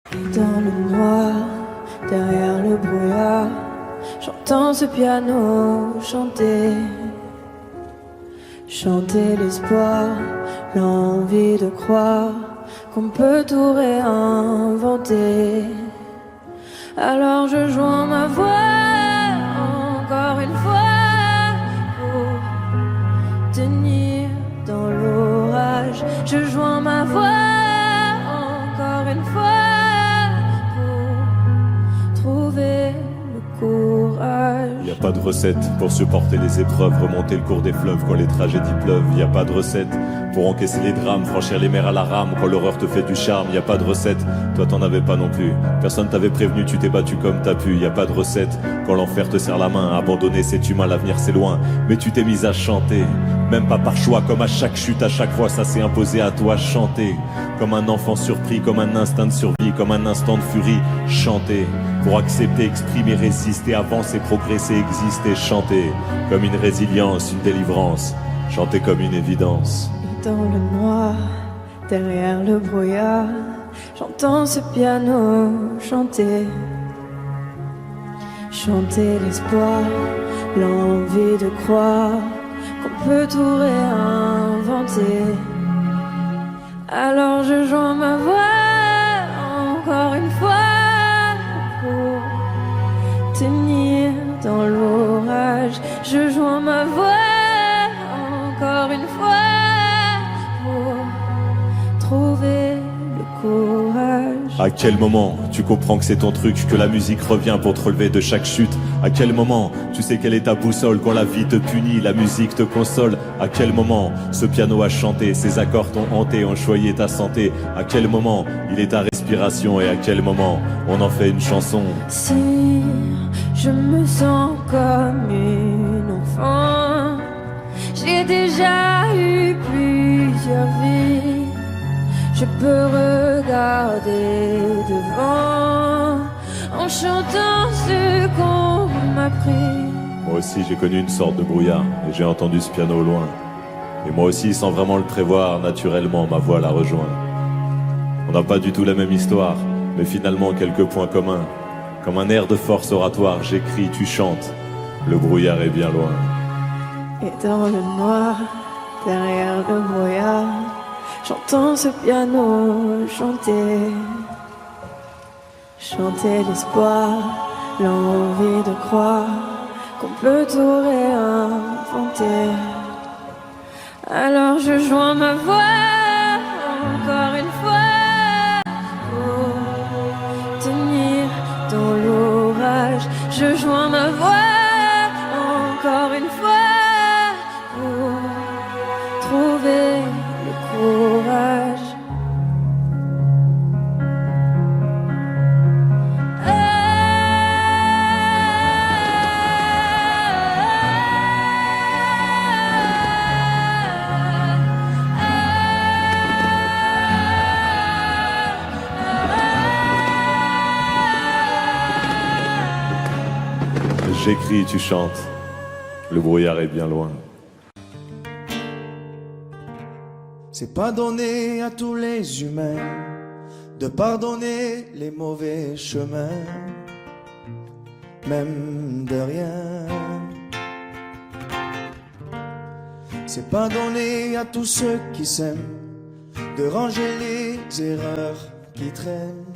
Dans le noir, derrière le brouillard, j'entends ce piano chanter. Chanter l'espoir, l'envie de croire qu'on peut tout réinventer. Alors je joins ma voix encore une fois pour tenir dans l'orage. Je joins ma voix encore une fois pour trouver le courage. Y a pas de recette pour supporter les épreuves, remonter le cours des fleuves quand les tragédies pleuvent. Y a pas de recette pour encaisser les drames, franchir les mers à la rame quand l'horreur te fait du charme. Y a pas de recette, toi t'en avais pas non plus. Personne t'avait prévenu, tu t'es battu comme t'as pu. Y a pas de recette quand l'enfer te serre la main. Abandonner c'est humain, l'avenir c'est loin. Mais tu t'es mise à chanter, même pas par choix. Comme à chaque chute, à chaque fois ça s'est imposé à toi. Chanter comme un enfant surpris, comme un instinct de survie, comme un instant de furie. Chanter pour accepter, exprimer, résister, avancer, progresser, exister. Chanter comme une résilience, une délivrance. Chanter comme une évidence. Dans le noir, derrière le brouillard, j'entends ce piano chanter. Chanter l'espoir, l'envie de croire qu'on peut tout réinventer. Alors je joins ma voix encore une fois pour tenir dans l'orage. Je joins ma voix encore une fois pour trouver le courage. À quel moment tu comprends que c'est ton truc, que la musique revient pour te relever de chaque chute? À quel moment tu sais quelle est ta boussole quand la vie te punit, la musique te console? À quel moment ce piano a chanté, ses accords t'ont hanté, ont choyé ta santé? À quel moment il est ta respiration et à quel moment on en fait une chanson? Si je me sens comme une enfant, j'ai déjà eu plusieurs vies. Je peux regarder devant en chantant ce qu'on m'a pris. Moi aussi j'ai connu une sorte de brouillard et j'ai entendu ce piano au loin. Et moi aussi, sans vraiment le prévoir, naturellement ma voix la rejoint. On n'a pas du tout la même histoire, mais finalement quelques points communs. Comme un air de force oratoire, j'écris, tu chantes. Le brouillard est bien loin. Et dans le noir, derrière le brouillard, j'entends ce piano chanter. Chanter l'espoir, l'envie de croire qu'on peut tout réinventer. Alors je joins ma voix encore une fois pour tenir dans l'orage. Je joins ma voix encore une fois pour trouver le courage. J'écris, tu chantes. Le brouillard est bien loin. C'est pas donné à tous les humains de pardonner les mauvais chemins, même de rien. C'est pas donné à tous ceux qui s'aiment de ranger les erreurs qui traînent,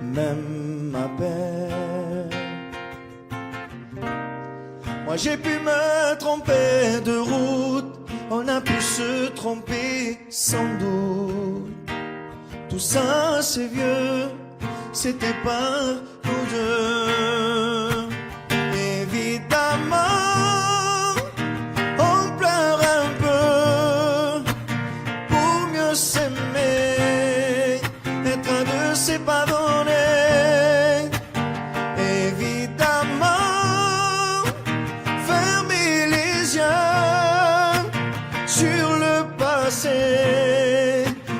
même à peine. Moi j'ai pu me tromper de route, on a pu se tromper sans doute. Tout ça c'est vieux, c'était pas nous deux. Évidemment, on pleure un peu pour mieux s'aimer, être de c'est pas donné.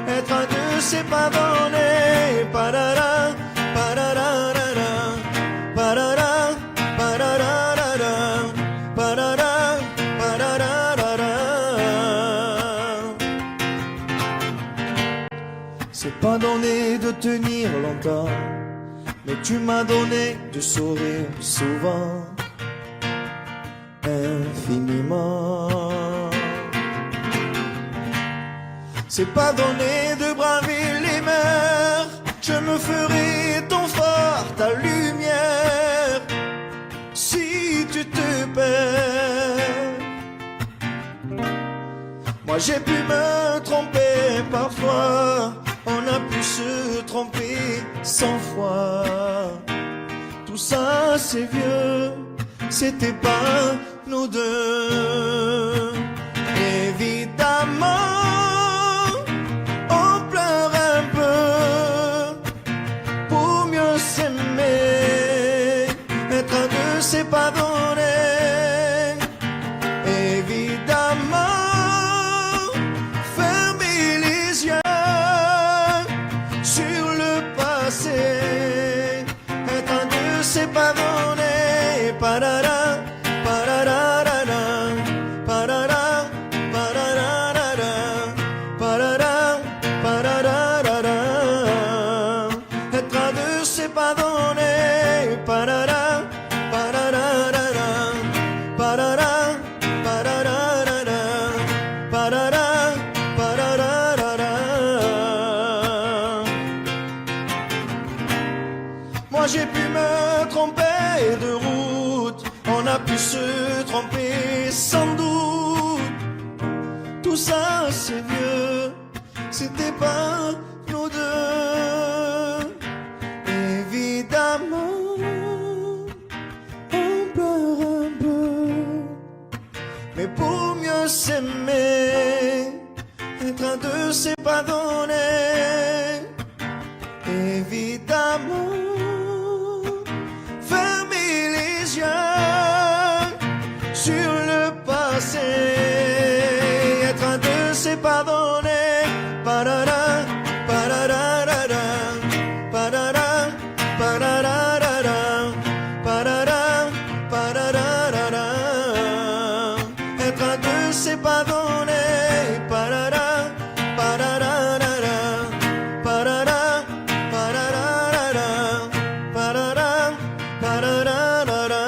Être à deux, c'est pas donné. Parara, pararara, parara, pararara, parara, pararara. C'est pas donné de tenir tenir longtemps, mais tu m'as donné du sourire souvent, infiniment. C'est pas donné de braver les mers, je me ferai ton phare, ta lumière, si tu te perds. Moi j'ai pu me tromper parfois, on a pu se tromper 100 fois. Tout ça c'est vieux, c'était pas nous deux. Évidemment on pleure un peu pour mieux s'aimer, être à deux c'est pas donné. Évidemment c'est pas donné, parara, pararara, parara, pararara, parara, pararara. Être à deux, c'est pas donné, parara, pararara, parara, pararara, parara, pararara. Moi j'ai pu me tromper de route, on a pu se tromper sans doute. Tout ça c'est vieux, c'était pas nous deux. Évidemment on pleure un peu, mais pour mieux s'aimer, être à deux c'est pas donné. Évidemment sur le passé, être à deux c'est pardonner, parara, pararara, parara, pararara, parara, pararara. Être à deux c'est pardonner, parara, pararara, parara, pararara, parara, pararara.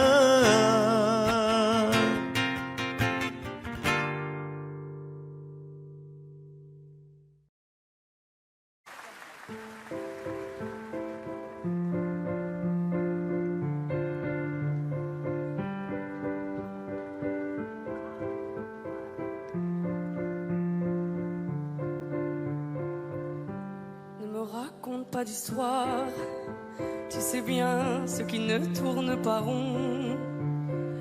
Raconte pas d'histoire, tu sais bien ce qui ne tourne pas rond.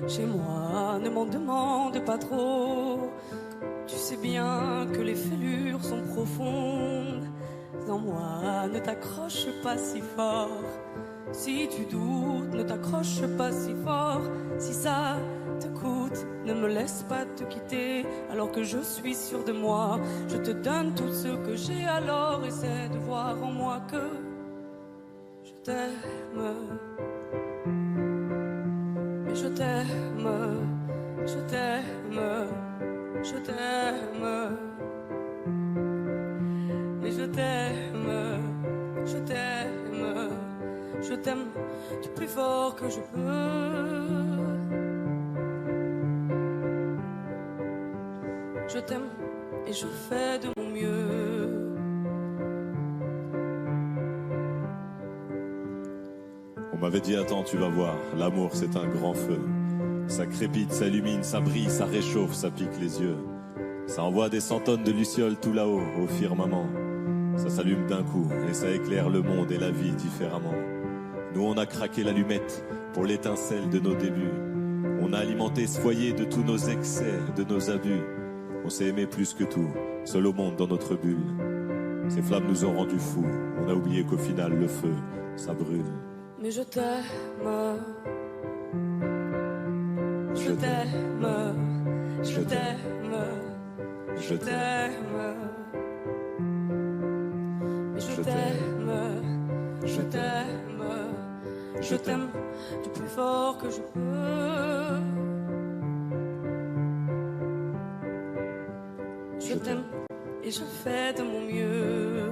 Chez moi, ne m'en demande pas trop, tu sais bien que les fêlures sont profondes. En moi, ne t'accroche pas si fort. Si tu doutes, ne t'accroche pas si fort. Si ça te coûte, ne me laisse pas te quitter alors que je suis sûr de moi. Je te donne tout ce que j'ai, alors essaie de voir en moi que je t'aime. Mais je t'aime, je t'aime, je t'aime. Mais je t'aime, je t'aime, je t'aime du plus fort que je peux. Je t'aime et je fais de mon mieux. On m'avait dit attends tu vas voir, l'amour c'est un grand feu. Ça crépite, ça illumine, ça brille, ça réchauffe, ça pique les yeux. Ça envoie des 100 tonnes de lucioles tout là-haut, au firmament. Ça s'allume d'un coup et ça éclaire le monde et la vie différemment. Nous on a craqué l'allumette pour l'étincelle de nos débuts. On a alimenté ce foyer de tous nos excès, de nos abus. On s'est aimé plus que tout, seul au monde dans notre bulle. Ces flammes nous ont rendus fous, on a oublié qu'au final le feu, ça brûle. Mais je t'aime, je t'aime, je t'aime, je t'aime. Mais je t'aime, je t'aime, je t'aime du plus fort que je peux. Je t'aime et je fais de mon mieux.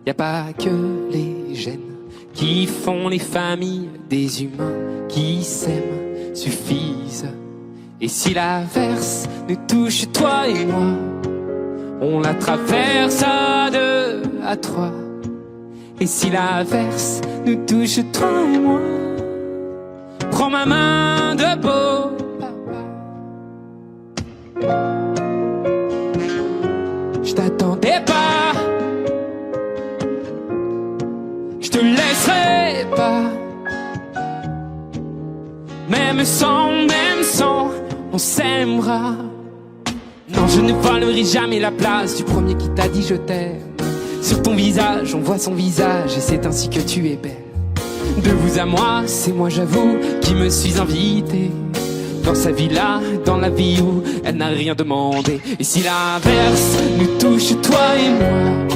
Y a pas que les gènes qui font les familles, des humains qui s'aiment suffisent. Et si l'averse nous touche, toi et moi, on la traverse à deux, à trois. Et si l'averse nous touche, toi et moi, prends ma main de beau papa. Je t'attendais pas, je te laisserai pas. Même sans, on s'aimera. Non, je ne volerai jamais la place du premier qui t'a dit je t'aime. Sur ton visage, on voit son visage, et c'est ainsi que tu es belle. De vous à moi, c'est moi j'avoue qui me suis invité dans sa villa, dans la vie où elle n'a rien demandé. Et si l'averse nous touche, toi et moi,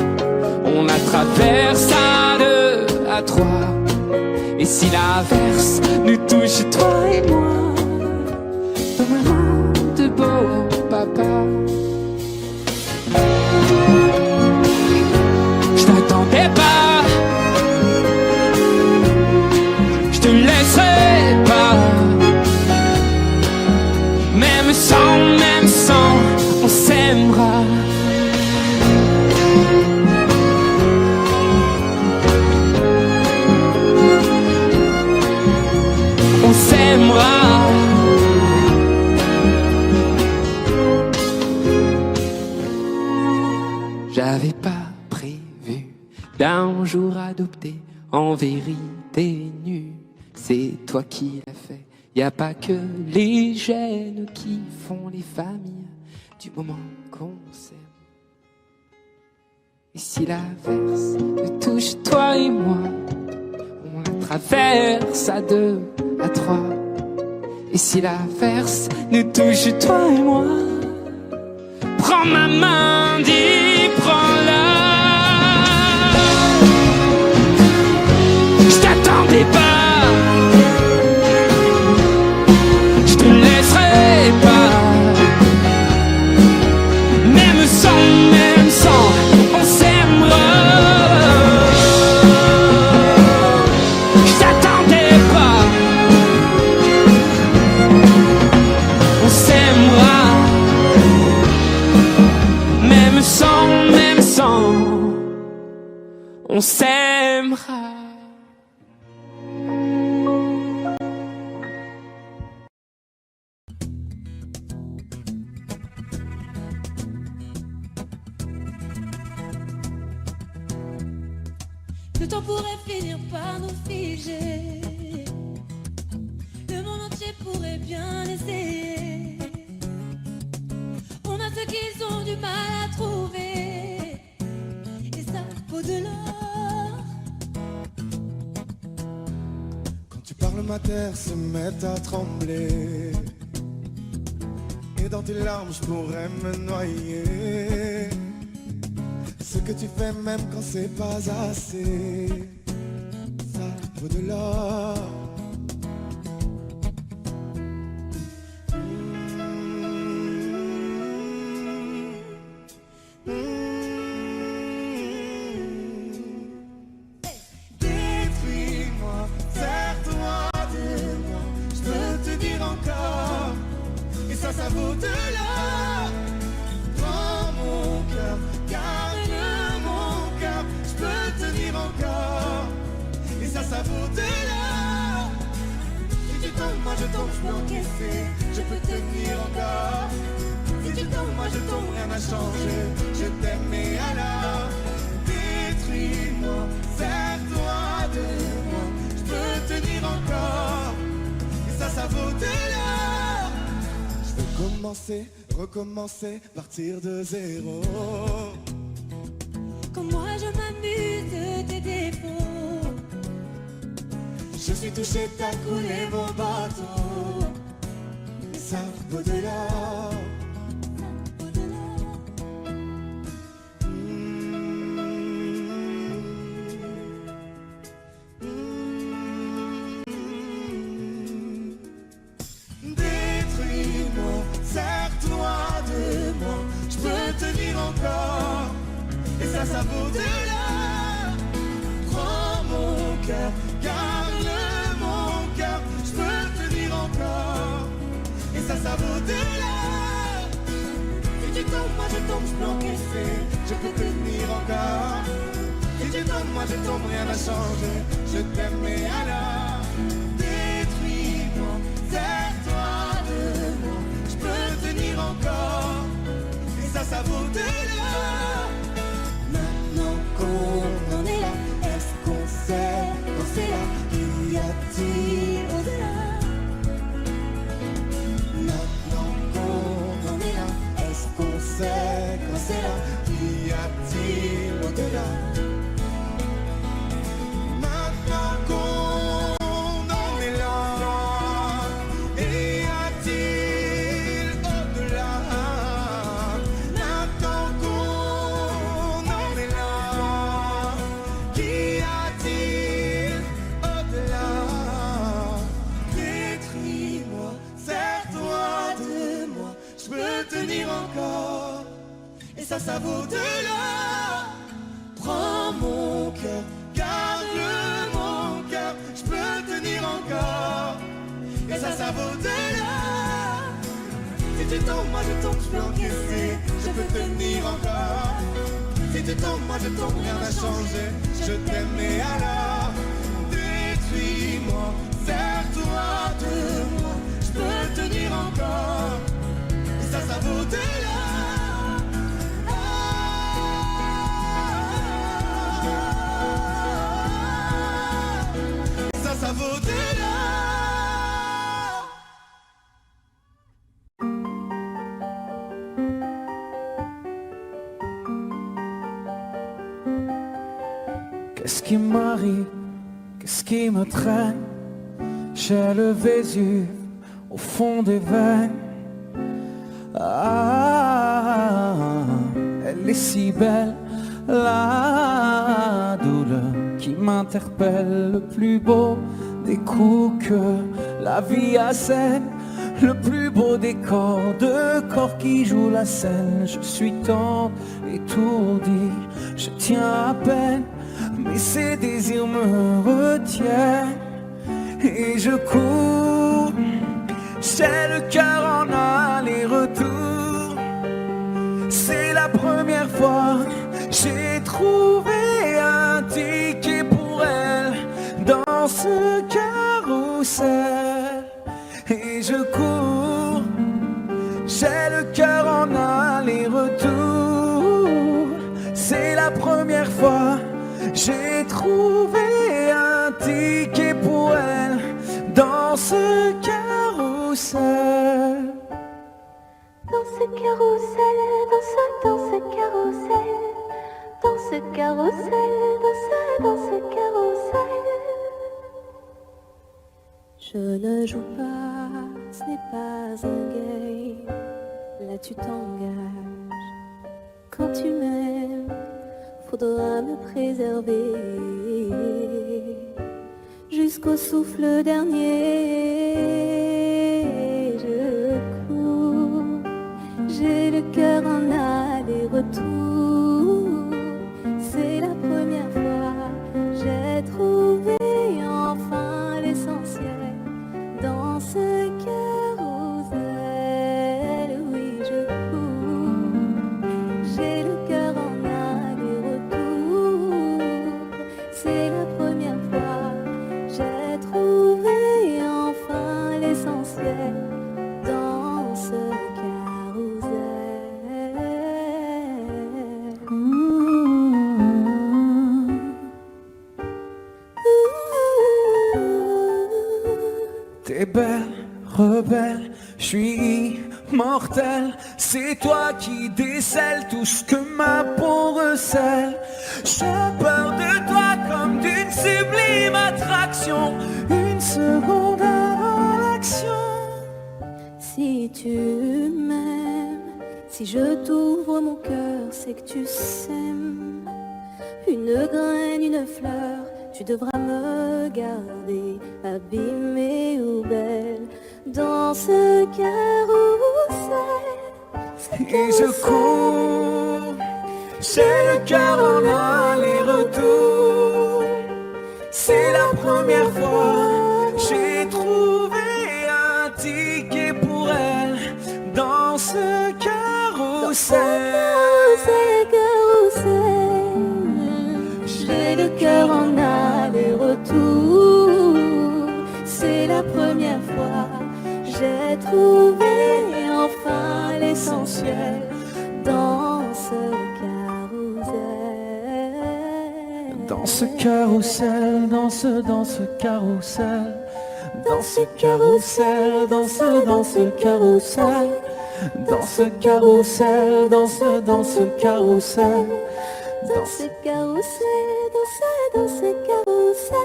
on la traverse à deux, à trois. Et si l'averse nous touche, toi et moi, dans ma main de beau papa. Je t'attendais pas, je te laisserai pas. Même sans, on s'aimera. On s'aimera. J'avais pas prévu d'un jour adopter en vérité nue. C'est toi qui l'as fait. Y a pas que les gènes qui font les familles du moment qu'on s'aime. Et si l'averse nous touche, toi et moi, on la traverse à deux, à trois. Et si l'averse nous touche, toi et moi, prends ma main, dis, prends-la. Je t'attendais pas, je te laisserai pas. Même sans, on s'aimera. Je t'attendais pas, on s'aimera. Même sans, on s'aimera. Le temps pourrait finir par nous figer. Le monde entier pourrait bien essayer. On a ce qu'ils ont du mal à trouver, et ça vaut de l'or. Quand tu parles, ma terre se met à trembler, et dans tes larmes je pourrais me noyer. Ce que tu fais même quand c'est pas assez, ça vaut de l'or. Détruis-moi, serre-toi de moi, je peux te dire encore, et ça vaut de l'or. Prends mon cœur, garde mon cœur, je peux te dire encore, et ça vaut de l'or. Si tu tombes, moi je tombe, je peux encaisser, je peux tenir encore. Si tu tombes, moi je tombe, rien n'a changé, je t'aime et alors détruis-moi, serre-toi de moi, je peux tenir encore, et ça vaut de l'or. Je veux commencer, recommencer, partir de zéro. Comme moi je m'amuse de tes défauts. Je suis touché, t'as coulé mon bateau, et ça vaut de l'or. Détruis-moi, serre-toi de moi, je peux tenir encore, et ça vaut de l'or. cœur, garde mon cœur, je peux tenir encore. Et ça vaut de l'art. Si tu tombes, moi je tombe, je peux encaisser, je peux tenir encore. Si tu tombes, moi je tombe, rien n'a changé, je t'aime mais alors détruis-moi, sers-toi de moi, je peux tenir encore. Et ça vaut de l'or. Maintenant qu'on en est là, est-ce qu'on sait quand c'est là? Y a-t-il au-delà? Maintenant qu'on en est là, est-ce qu'on sait quand c'est là? Y a-t-il au-delà? Maintenant qu'on en est là, y a-t-il au-delà? Maintenant qu'on en est là, qu'y a-t-il au-delà? Détruis-moi, sers-toi de moi, je peux tenir encore. Et ça vaut de l'or. Prends mon cœur, garde mon cœur, je peux tenir encore. Et ça vaut de l'or. Si tu tombes, moi je tombe, je peux encaisser, je peux tenir encore. Si tu tombes, moi je tombe, rien n'a changé, je t'aime mais alors détruis-moi, sers-toi de moi, je peux tenir encore. Et ça vaut de l'or. Ça vaut de l'or. Qu'est-ce qui m'arrive? Qu'est-ce qui me traîne? J'ai le Vésuve au fond des veines. Ah, elle est si belle, la douleur qui m'interpelle, le plus beau des coups que la vie assène, le plus beau des corps, de corps qui jouent la scène. Je suis tant étourdi, je tiens à peine, mais ces désirs me retiennent et je cours. J'ai le cœur en aller-retour. C'est la première fois j'ai trouvé un ticket pour elle dans ce carrousel. Et je cours, j'ai le cœur en aller-retour. C'est la première fois j'ai trouvé un ticket pour elle dans ce carrousel. Dans ce carrousel, dans ce carrousel, dans ce carrousel, dans ce carrousel. Je ne joue pas, ce n'est pas un game. Là tu t'engages. Quand tu m'aimes, faudra me préserver jusqu'au souffle dernier. Je cours, j'ai le cœur en aller-retour. C'est la première fois j'ai trouvé enfin l'essentiel dans ce carrousel. Oui, je cours, j'ai le cœur en aller-retour. C'est la première fois j'ai trouvé enfin l'essentiel dans ce T'es belle, rebelle, je suis immortel. C'est toi qui décèles tout ce que ma peau recèle. J'ai peur de toi comme d'une sublime attraction. Une seconde avant l'action. Si tu m'aimes, si je t'ouvre mon cœur, c'est que tu sèmes une graine, une fleur. Tu devras me garder abîmée ou belle dans ce carrousel. Et je cours, j'ai le cœur en aller-retour. C'est la première fois, j'ai trouvé un ticket pour elle dans ce carrousel. J'ai le cœur en aller-retour. C'est la première fois. J'ai trouvé enfin l'essentiel dans ce carrousel. Dans ce carrousel, dans ce carrousel. Dans ce carrousel, dans ce carrousel. Dans ce carrousel, dans ce carrousel. Dans ce carrousel, dans ce carrousel.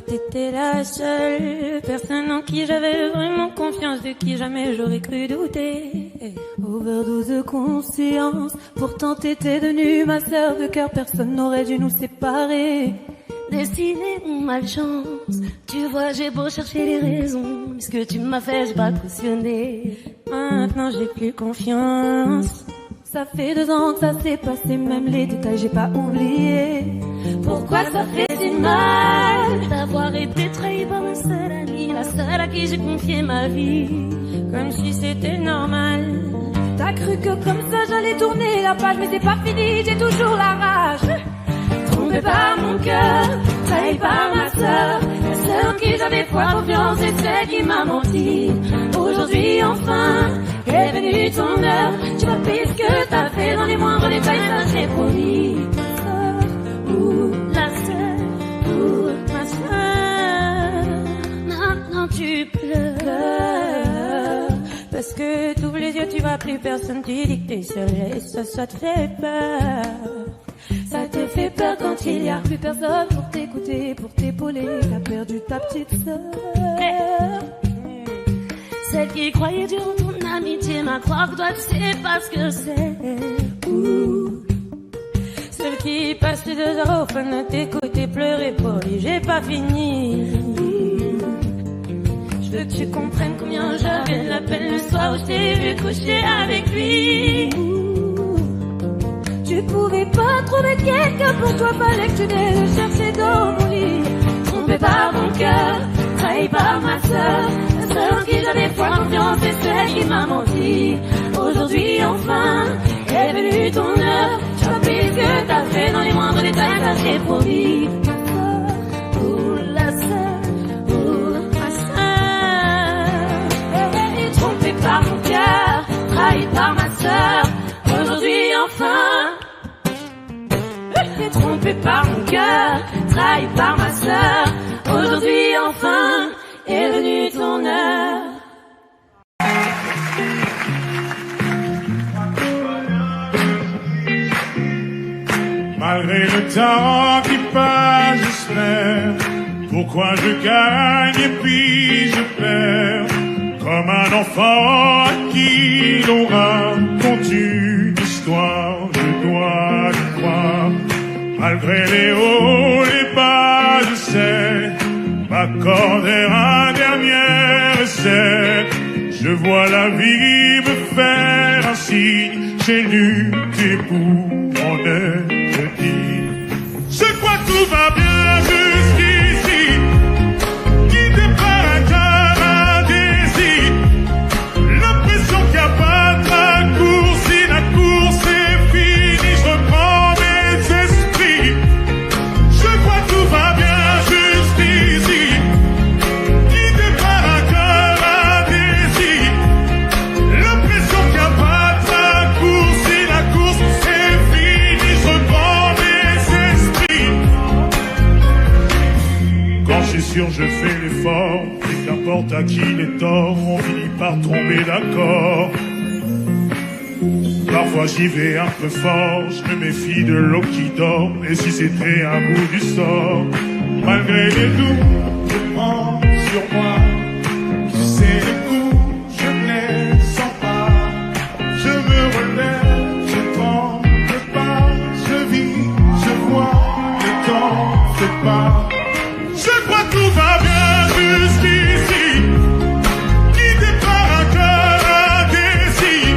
T'étais la seule personne en qui j'avais vraiment confiance, de qui jamais j'aurais cru douter. Overdose de conscience, pourtant t'étais devenue ma sœur de cœur, personne n'aurait dû nous séparer. Destinée ou malchance, tu vois j'ai beau chercher les raisons, mais ce que tu m'as fait j'ai pas cautionné. Maintenant j'ai plus confiance. Ça fait 2 ans que ça s'est passé, même les détails j'ai pas oublié. Pourquoi ça fait si mal d'avoir été trahi par ma seule amie, la seule à qui j'ai confié ma vie, comme si c'était normal. T'as cru que comme ça j'allais tourner la page, mais c'est pas fini, j'ai toujours la rage. Trompé par mon cœur, trahi par ma sœur, la seule en qui j'avais foi, confiance, et celle qui m'a menti. Aujourd'hui enfin est venue ton heure, tu vas payer ce que t'as fait dans les moindres détails, ça j'ai promis. La sœur, ou ma sœur, maintenant tu pleures, parce que t'ouvres les yeux, tu vois plus personne, tu dis que t'es seule, et ça te fait peur. Ça te fait peur quand il y a plus personne pour t'écouter, pour t'épauler, t'as perdu ta petite sœur. Celle qui croyait dur en ton amitié, m'a croire que toi tu sais pas ce que c'est. Celle qui passe les 2 heures au fun de t'écouter pleurer pour lui, j'ai pas fini. Je veux que tu comprennes combien j'avais la peine le soir où je t'ai vu coucher avec lui. Tu pouvais pas trouver quelqu'un pour toi, fallait que tu viennes le chercher dans mon lit. Trompé par mon cœur, trahi par ma sœur, la seule en qui j'avais foi, confiance, et celle qui m'a menti. Aujourd'hui enfin est venue ton heure, tu vas payer ce que t'as fait dans les moindres détails, ça j'ai promis. Ma sœur, ou la sœur, ou ma sœur. Trompé par mon cœur, trahi par ma sœur, aujourd'hui enfin. Trompé par mon cœur, trahi par ma sœur, aujourd'hui enfin est venue ton heure. Malgré le temps qui passe, j'espère. Pourquoi je gagne et puis je perds, comme un enfant à qui l'on raconte une histoire. Je dois y croire. Malgré les hauts, les bas, je sais m'accorder un dernier essai. Je vois la vie me faire un signe, j'ai lutté pour mon être dit. Je crois que tout va bien jusqu'ici, guidé par un cœur indécis. L'impression qu'il n'y a pas de raccourci, la course est finie, je reprends mes esprits. Je crois que tout va bien jusqu'ici, guidé par un cœur indécis. L'impression qu'il n'y a pas de raccourci, la course est finie, je reprends mes esprits. Quand je suis sûr, je fais l'effort, et qu'importe à qui les torts, on finit par tomber d'accord. Parfois j'y vais un peu fort, je me méfie de l'eau qui dort, et si c'était un bout du sort, Malgré les doutes, je prends sur moi. Tu sais, les coups, je ne les sens pas. Je me relève, je tremble pas. Je vis, je vois, le temps fait pas. Je crois que tout va bien jusqu'ici. Guidé par un cœur indécis.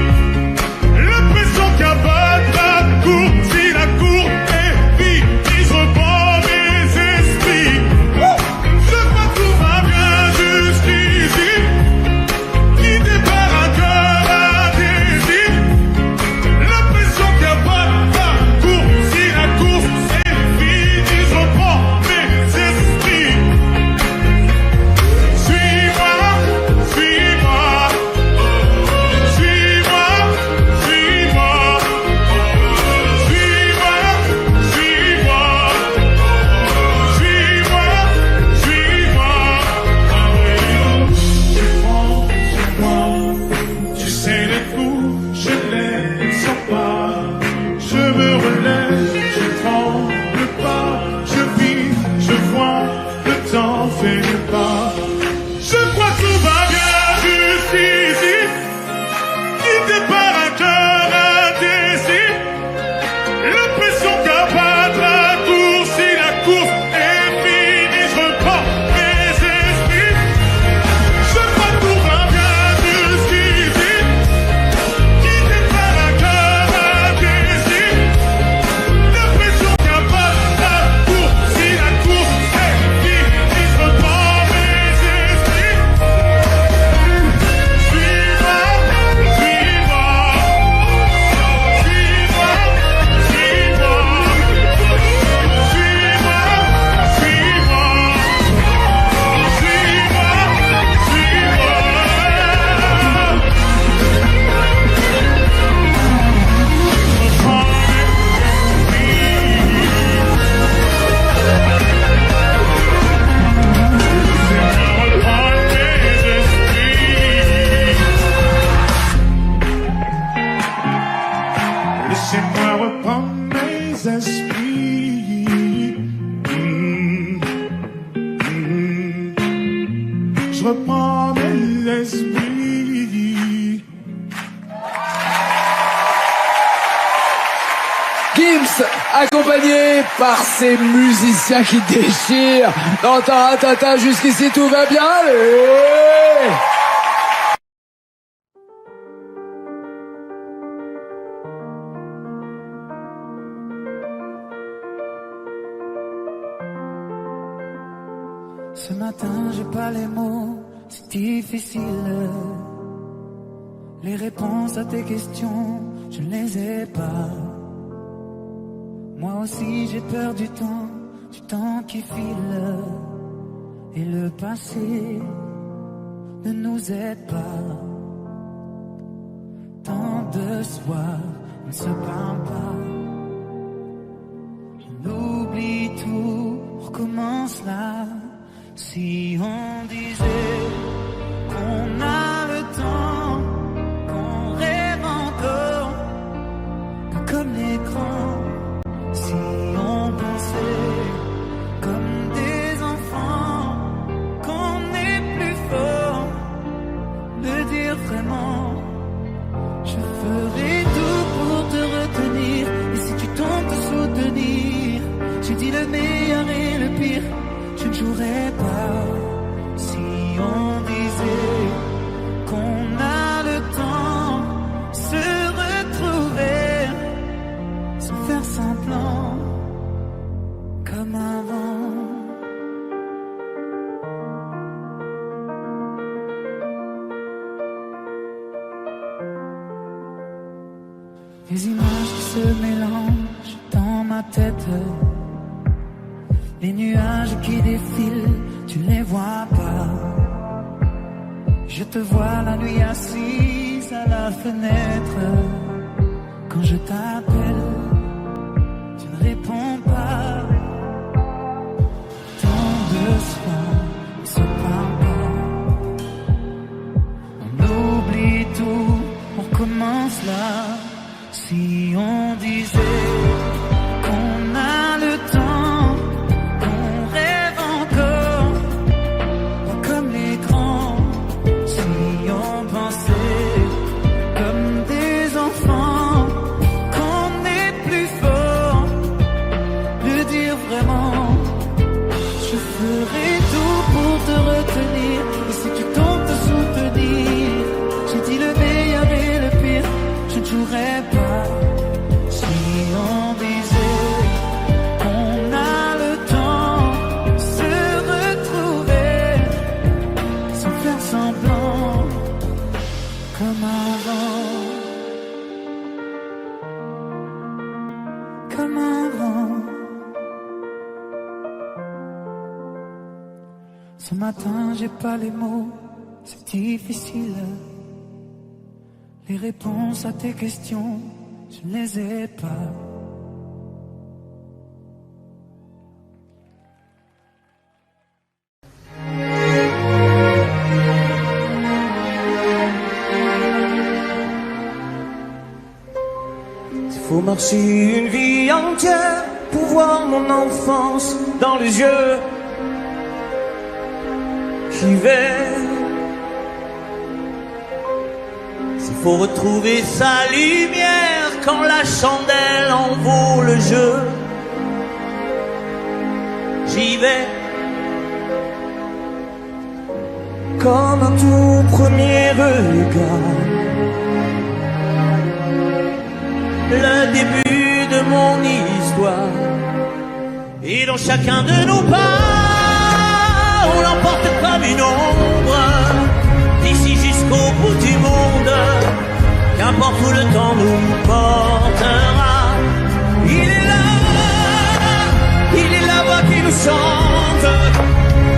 L'impression qu'il n'y a pas de parcours. Si la cour est vide, je reprends mes esprits. Je crois que tout va bien jusqu'ici. Guidé par un cœur indécis. L'impression qu'il n'y a pas de parcours. Si la course est vide, je reprends mes esprits. Suis-moi, suis-moi. Suis-moi, suis-moi. Suis-moi, suis-moi. Suis-moi, suis-moi. Je prends sur moi. Tu sais les coups, je les sens pas. Je me relève, je tremble pas. Je vis, je vois, le temps fait pas. Je crois que tout va bien jusqu'ici. Guidé par un cœur indécis. L'impression qu'il n'y a pas de raccourci. La course est finie, je reprends mes esprits. Je crois que tout va bien jusqu'ici. Guidé par un cœur indécis. L'impression qu'il n'y a pas de raccourci. La course est finie, je reprends mes esprits. Suis-moi, suis-moi. Suis-moi, suis-moi. Suis-moi, suis-moi. Laissez-moi reprendre mes esprits. Je reprends mes esprits. Gims, accompagné par ces musiciens qui déchirent. Dans Taratata, jusqu'ici tout va bien. Allez! Ce matin, j'ai pas les mots, c'est difficile. Les réponses à tes questions, je ne les ai pas. Moi aussi, j'ai peur du temps qui file. Et le passé ne nous aide pas. Tant de soirs, on ne se parle pas. On oublie tout, on recommence là. Si on disait qu'on a le temps, qu'on rêve encore, que comme l'écran, si on pensait comme des enfants, qu'on est plus fort de dire vraiment, je ferai tout pour te retenir, et si tu tentes de soutenir, j'ai dit le meilleur et le pire. Je ne jouerai pas si on disait qu'on a le temps, se retrouver, se faire semblant comme avant. Les images qui se mélangent dans ma tête. Les nuages qui défilent, tu les vois pas. Je te vois la nuit assise à la fenêtre. Quand je t'appelle, tu ne réponds pas. Tant de soirs, on se parle pas. On oublie tout, on recommence là. Si on disait qu'on a le temps, qu'on rêve Ce matin, j'ai pas les mots, c'est difficile. Les réponses à tes questions, je ne les ai pas. Faut marcher une vie entière pour voir mon enfance dans les yeux. J'y vais. S'il faut retrouver sa lumière quand la chandelle en vaut le jeu, j'y vais. Comme un tout premier regard, le début de mon histoire. Et dans chacun de nos pas, on l'emporte comme une ombre, d'ici jusqu'au bout du monde. Qu'importe où le temps nous portera, il est la voix qui nous chante,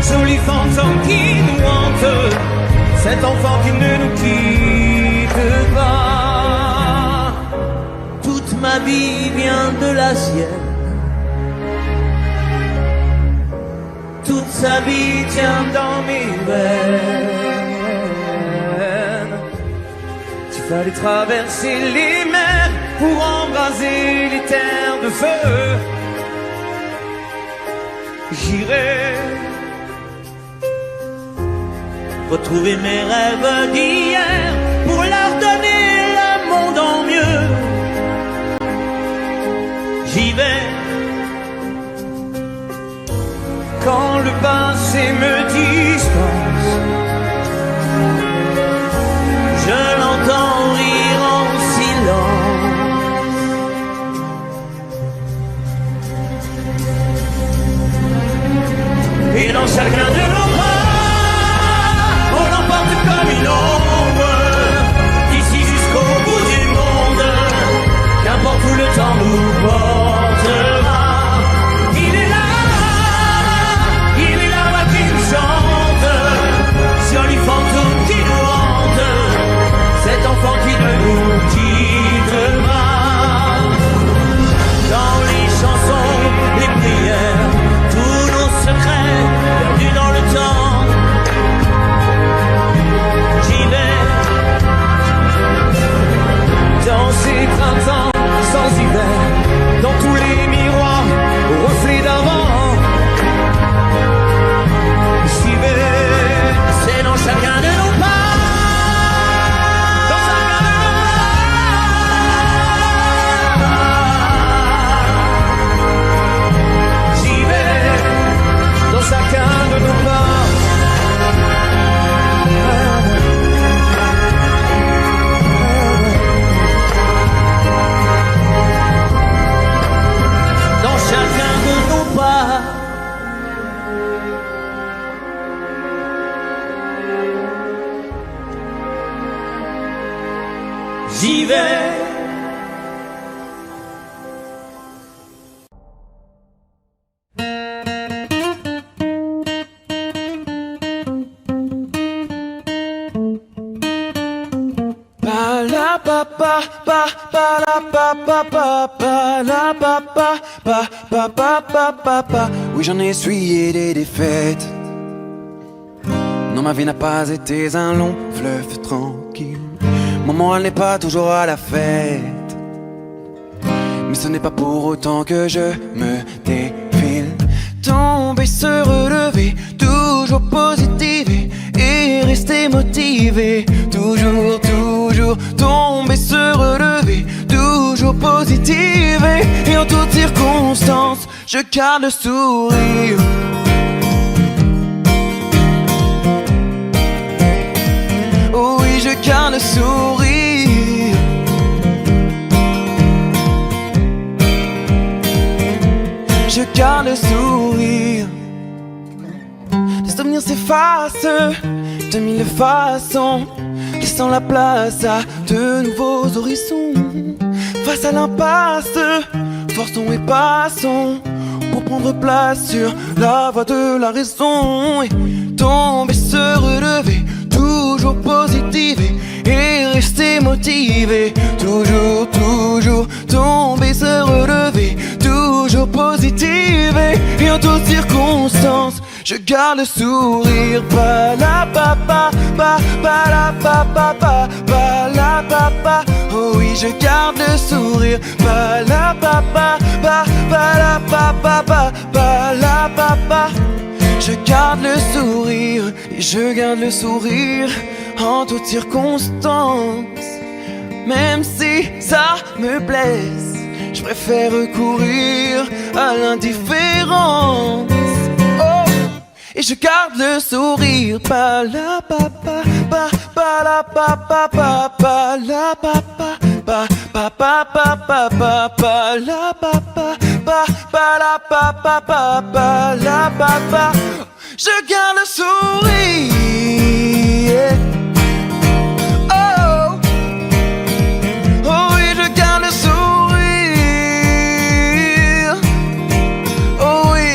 joli fantôme qui nous hante, cet enfant qui ne nous quitte pas. Toute ma vie vient de la sienne, toute sa vie tient dans mes veines. Il fallait traverser les mers pour embraser les terres de feu. J'irai retrouver mes rêves d'hier pour leur donner le monde en mieux. J'y vais quand le passé me dispense. Je l'entends rire en silence. Et dans chacun de nos pas, on l'emporte comme une ombre, d'ici jusqu'au bout du monde. Qu'importe où le temps nous portera, il est la voix qui nous chante, joli fantôme qui nous hante, cet enfant qui ne nous quitte pas. Dans les chansons, les prières, tous nos secrets perdus dans le temps. J'y vais dans ces printemps sans hiver, dans tous les miroirs aux reflets d'avant. J'y vais, c'est dans chacun de nos pas, dans chacun de nos pas. J'y vais, dans chacun de nos pas. Dans chacun de nos pas. J'y vais. Pa la pa pa pa pa la pa pa pa pa la pa pa pa pa pa pa pa pa. Oui, j'en ai essuyé des défaites. Non, ma vie n'a pas été un long fleuve tranquille. Mon moral n'est pas toujours à la fête, mais ce n'est pas pour autant que je me défile. Tomber, se relever, toujours positiver et rester motivé. Toujours, toujours tomber, se relever, toujours positiver. Et en toutes circonstances, je garde le sourire. Oh oui, je garde le sourire. Je garde le sourire. Les souvenirs s'effacent de mille façons, laissant la place à de nouveaux horizons. Face à l'impasse, forçons et passons pour prendre place sur la voie de la raison et tomber, se relever, toujours positiver et rester motivé. Toujours, toujours tomber, se relever, toujours positiver et en toutes circonstances. Je garde le sourire, pas la papa, pas la papa, pas la papa. Oh oui, je garde le sourire, pas la papa, pas la papa, pas la papa. Je garde le sourire, et je garde le sourire en toutes circonstances. Même si ça me blesse, je préfère recourir à l'indifférence. Et je garde le sourire, pas la papa, pas la papa, pas la papa, pas la papa, pas la papa, pas la papa. Je garde le sourire. Oh, oh oui, je garde le sourire. Oh oui.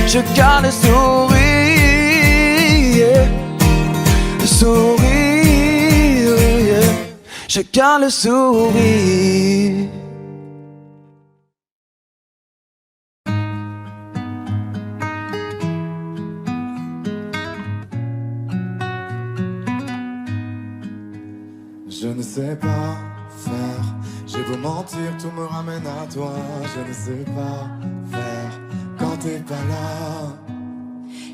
Je garde le sourire, le sourire, yeah. Je garde le sourire. Je ne sais pas faire, j'ai beau mentir, tout me ramène à toi. Je ne sais pas faire quand t'es pas là.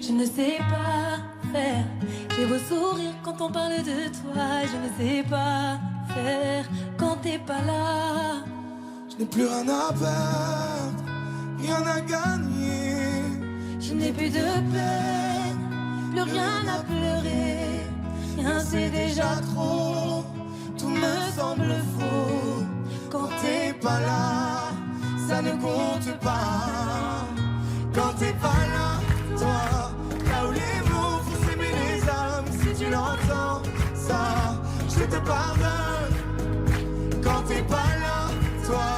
Je ne sais pas faire. J'ai beau sourire quand on parle de toi. Je ne sais pas faire quand t'es pas là. Je n'ai plus rien à perdre, rien à gagner. Je n'ai plus de peine, plus rien à pleurer. Rien c'est déjà trop, tout me semble faux. Quand t'es pas là, ça ne compte pas. Quand t'es pas là, toi, là où les mots font s'aimer les âmes. Si tu l'entends, ça, je te pardonne. Quand t'es pas là, toi,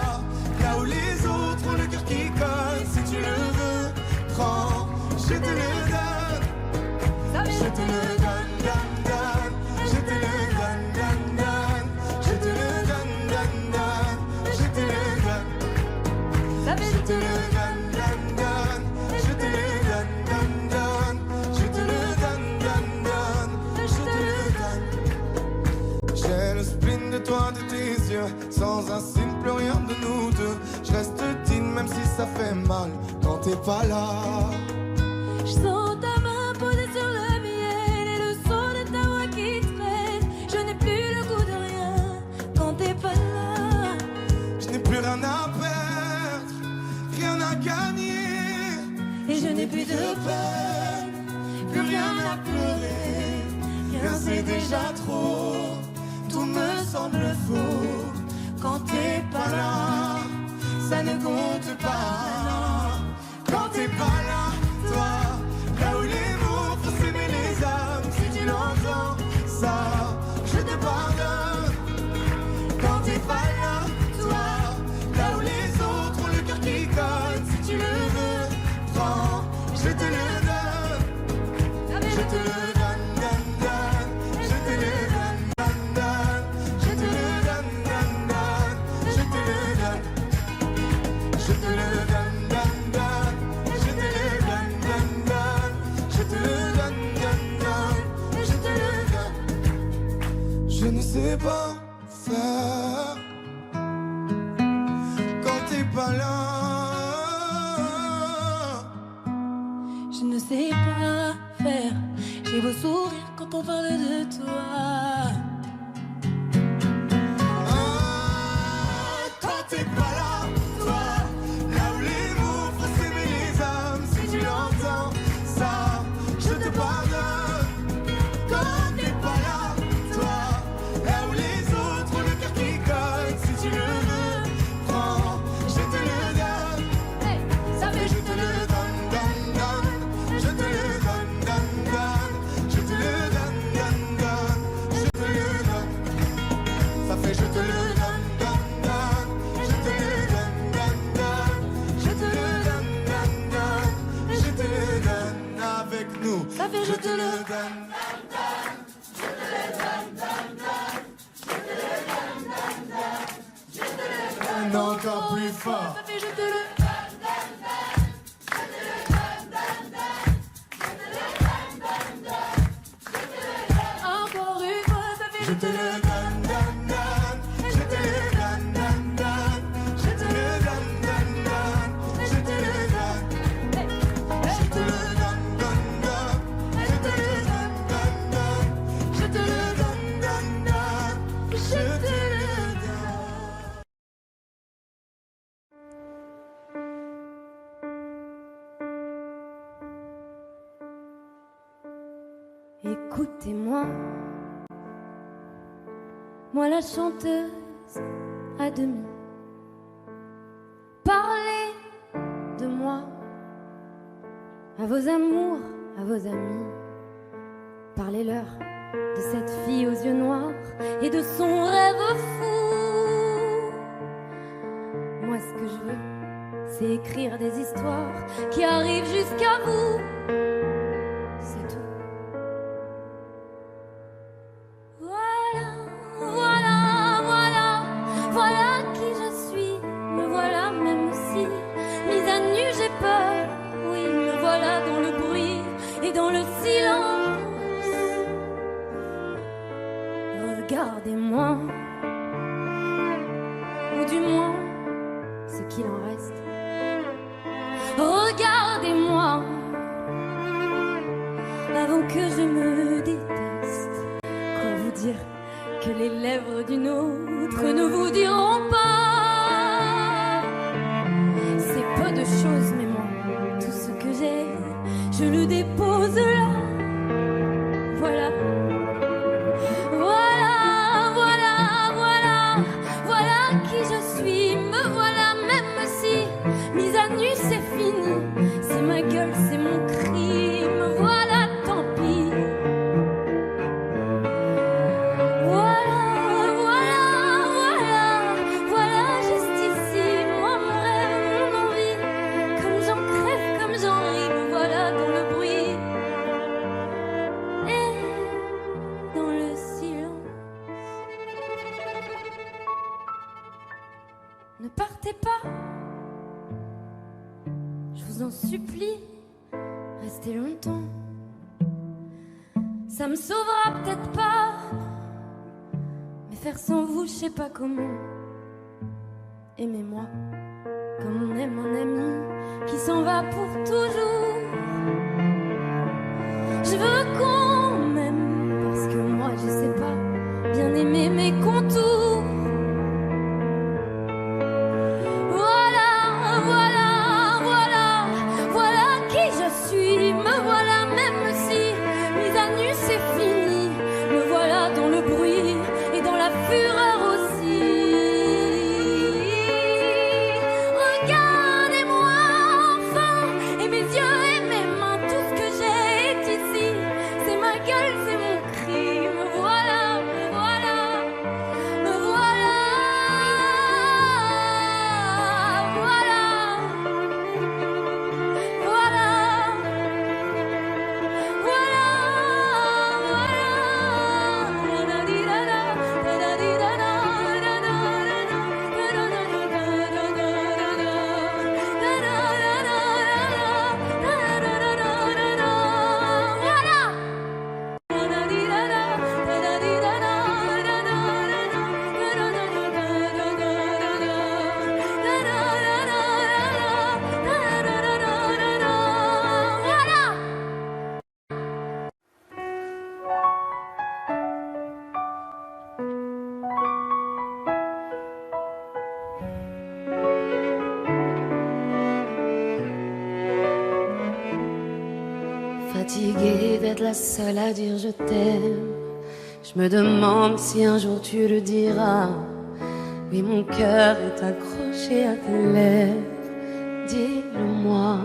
là où les autres ont le cœur qui colle. Si tu le veux, prends, je te le donne. Je te le donne, donne, donne. Je te le donne, donne, donne. Je te le donne, donne, donne. Je te le donne. Je te le donne, donne, donne. Je te le donne, donne, donne. Je te le donne, donne, donne. Je te le donne. J'ai le spleen de toi, de tes yeux. Sans un signe, plus rien de nous deux. Je reste digne même si ça fait mal quand t'es pas là. Je sens ta main posée sur le miel et le son de ta voix qui traîne. Je n'ai plus le goût de rien quand t'es pas là. Je n'ai plus rien à perdre, rien à gagner. Et je n'ai plus de peine, plus rien à pleurer. Rien c'est déjà trop, tout me semble faux. Quand t'es pas là, ça ne compte pas. Quand t'es pas là, toi, là où les mots font s'aimer les âmes. Si tu l'entends, ça, je te pardonne. Quand t'es pas là, toi, là où les autres ont le cœur qui colle. Si tu le veux, prends, je te le donne. Je te le donne, donne, donne. Je te le donne, donne, donne. Je te le donne, donne, donne. Je te le donne. Je te le donne, donne, donne. Je te le donne, donne, donne. Je te le donne, donne, donne. Je te le donne. Je ne sais pas faire quand t'es pas là. Je ne sais pas faire. J'ai beau sourire quand on parle de toi. Quand t'es pas là, toi, là où les mots font s'aimer les âmes. Si tu l'entends, ça, je te pardonne. Quand t'es pas là, toi, là où les autres ont le cœur qui colle. Si tu le veux, prends, je te le donne. Je te le donne, donne, donne. Je te le donne, donne, donne. Je te le donne, donne, donne. Je te je te le donne. Encore plus fort. Je te le encore une fois, ça fait Je te le donne, donne, donne. Je te le donne, donne, donne. Je te le donne, donne, donne. Je te le donne. Je te le donne, donne, donne. Je te le donne, donne, donne. Je te le donne, donne, donne. Je te le donne. Écoutez-moi, moi la chanteuse à demi. Parlez de moi à vos amours, à vos amis. Parlez-leur de cette fille aux yeux noirs et de son rêve fou. Moi ce que je veux, c'est écrire des histoires qui arrivent jusqu'à vous. C'est tout. Voilà qui je suis, me voilà même si mise à nu j'ai peur. Oui, me voilà dans le bruit et dans le silence. Regardez-moi, ou du moins ce qu'il en reste. Regardez-moi, avant que je me déteste. Quoi vous dire que les lèvres d'une autre ne vous diront pas. C'est peu de choses, mais moi, tout ce que j'ai, je le dépose là. Voilà. Voilà qui je suis, me voilà même si mise à nu c'est fini. C'est ma gueule, c'est mon cri, me voilà, tant pis. Voilà, juste ici, moi mon rêve, mon envie. Comme j'en crève, comme j'en ris, me voilà dans le bruit et dans le silence. Ne partez pas, je vous en supplie, restez longtemps. Ça me sauvera peut-être pas, mais faire sans vous, je sais pas comment. Aimez-moi comme on aime un ami qui s'en va pour toujours. Je veux qu'on m'aime parce que moi, je sais pas bien aimer mes contours. Voilà qui je suis, me voilà même si mise à nu c'est fini. Me voilà dans le bruit et dans la fureur aussi. Regardez-moi enfin, et mes yeux et mes mains, tout ce que j'ai est ici. C'est ma gueule, c'est mon cri, me voilà, me voilà, me voilà. Fatiguée d'être la seule à dire je t'aime, je me demande si un jour tu le diras. Oui, mon cœur est accroché à tes lèvres, dis-le-moi.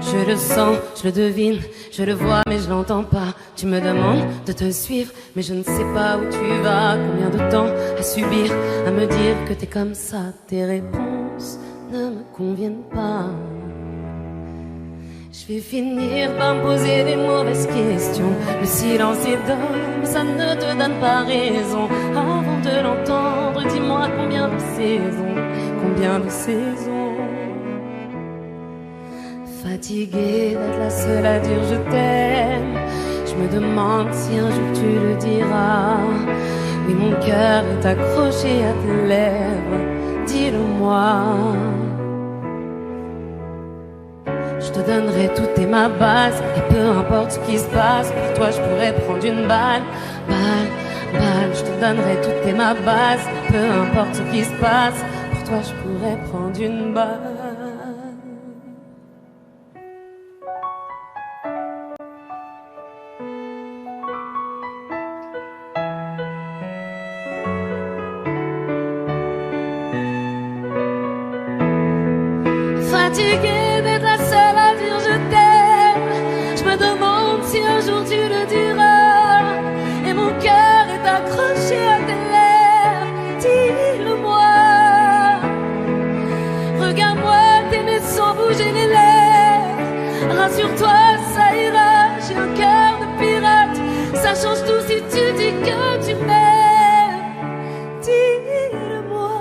Je le sens, je le devine, je le vois mais je l'entends pas. Tu me demandes de te suivre mais je ne sais pas où tu vas. Combien de temps à subir, à me dire que t'es comme ça. Tes réponses ne me conviennent pas. Je vais finir par me poser des mauvaises questions. Le silence est d'homme, ça ne te donne pas raison. Avant de l'entendre, dis-moi combien de saisons, combien de saisons. Fatiguée d'être la seule à dire je t'aime, je me demande si un jour tu le diras. Oui, mon cœur est accroché à tes lèvres, dis-le-moi. Je te donnerai tout et ma base, et peu importe ce qui se passe, pour toi je pourrais prendre une balle, balle, balle. Je te donnerai tout et ma base, peu importe ce qui se passe, pour toi je pourrais prendre une balle. Fatiguée d'être la seule à dire je t'aime, je me demande si un jour tu le diras. Et mon cœur est accroché à tes lèvres, dis-le-moi. Regarde-moi t'aimer sans bouger les lèvres. Rassure-toi, ça ira, j'ai un cœur de pirate. Ça change tout si tu dis que tu m'aimes, dis-le-moi.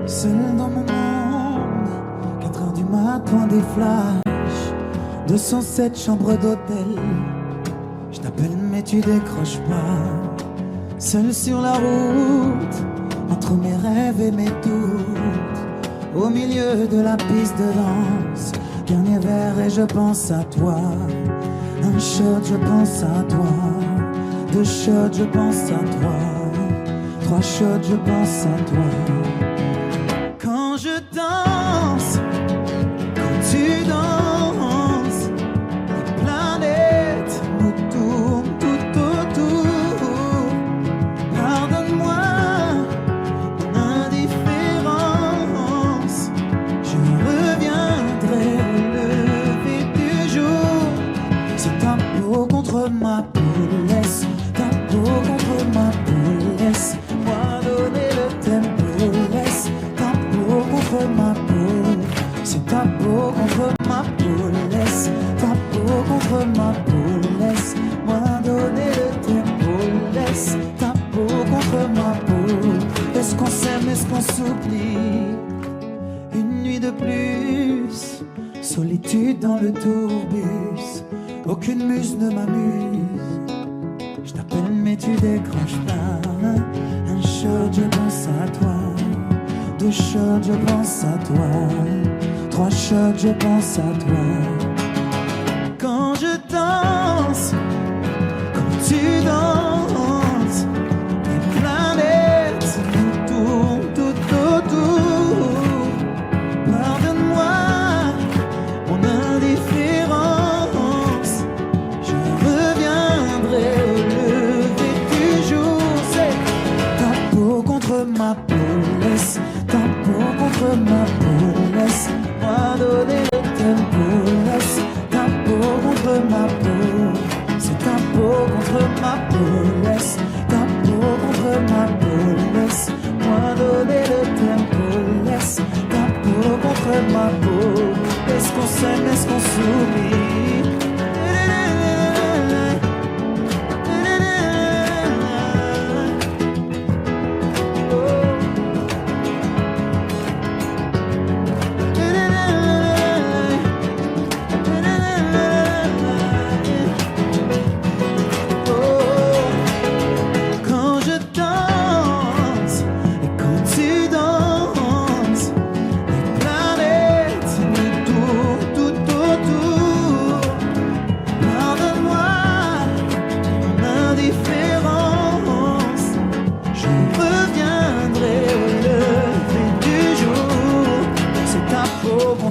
Seul dans mon monde, 4 heures du matin, des flashs, 207 chambres d'hôtel. Je t'appelle mais tu décroches pas. Seul sur la route, entre mes rêves et mes doutes, au milieu de la piste de danse. Dernier verre et je pense à toi. Un shot, je pense à toi. 2 shots, je pense à toi. 3 shots, je pense à toi. Quand je danse, quand tu danses, les planètes nous tournent tout autour. Pardonne-moi mon indifférence, je reviendrai au lever du jour. C'est ta peau contre ma peau, laisse ta peau contre ma peau, laisse-moi donner le tempo, laisse contre ma peau, c'est ta peau contre ma peau, laisse ta peau contre ma peau, laisse-moi donner le tempo, laisse ta peau contre ma peau. Est-ce qu'on s'aime, est-ce qu'on s'oublie? Une nuit de plus, solitude dans le tourbus, aucune muse ne m'amuse. Je t'appelle mais tu décroches pas. Un shot, je pense à toi. 2 shots, je pense à toi. 3 shots, je pense à toi. Quand je danse, quand tu danses, les planètes nous tournent tout autour. Pardonne-moi mon indifférence, je reviendrai au lever du jour. C'est ta peau contre ma peau, laisse ta peau contre ma peau, laisse-moi donner le tempo, laisse ta peau contre ma peau, c'est ta peau contre ma peau, laisse ta peau contre ma peau, laisse-moi donner le tempo, laisse ta peau contre ma peau. Est-ce qu'on s'aime, est-ce qu'on s'oublie?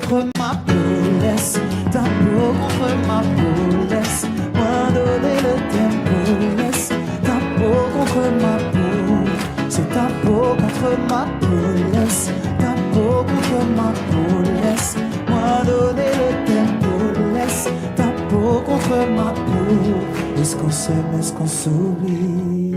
Contre ma peau, laisse ta peau contre ma peau, laisse-moi donner le tempo, laisse ta peau contre ma peau, c'est ta peau contre ma peau, laisse ta peau contre ma peau, laisse Moi donner le tempo, laisse ta peau contre ma peau. Est-ce qu'on s'aime, est-ce qu'on s'oublie?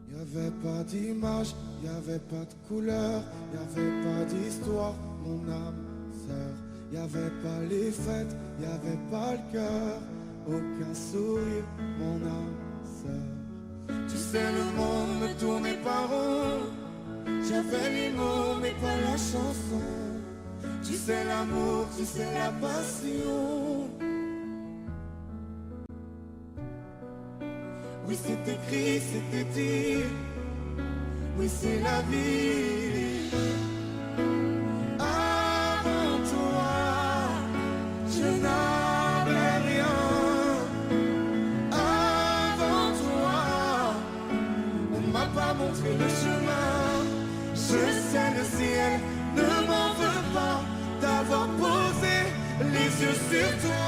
Y'avait pas d'image, y'avait pas de couleur, y'avait pas d'histoire, mon âme sœur. Y'avait pas les fêtes, y'avait pas le cœur, aucun sourire, mon âme sœur. Tu sais, le monde me tournait pas rond, j'avais les mots mais pas la chanson. Tu sais l'amour, tu sais la passion. Oui, c'est écrit, c'était dit. Oui, c'est la vie. Avant toi, je n'avais rien. Avant toi, on m'a pas montré le chemin. Je sais, le ciel ne m'en veut pas d'avoir posé les yeux sur toi.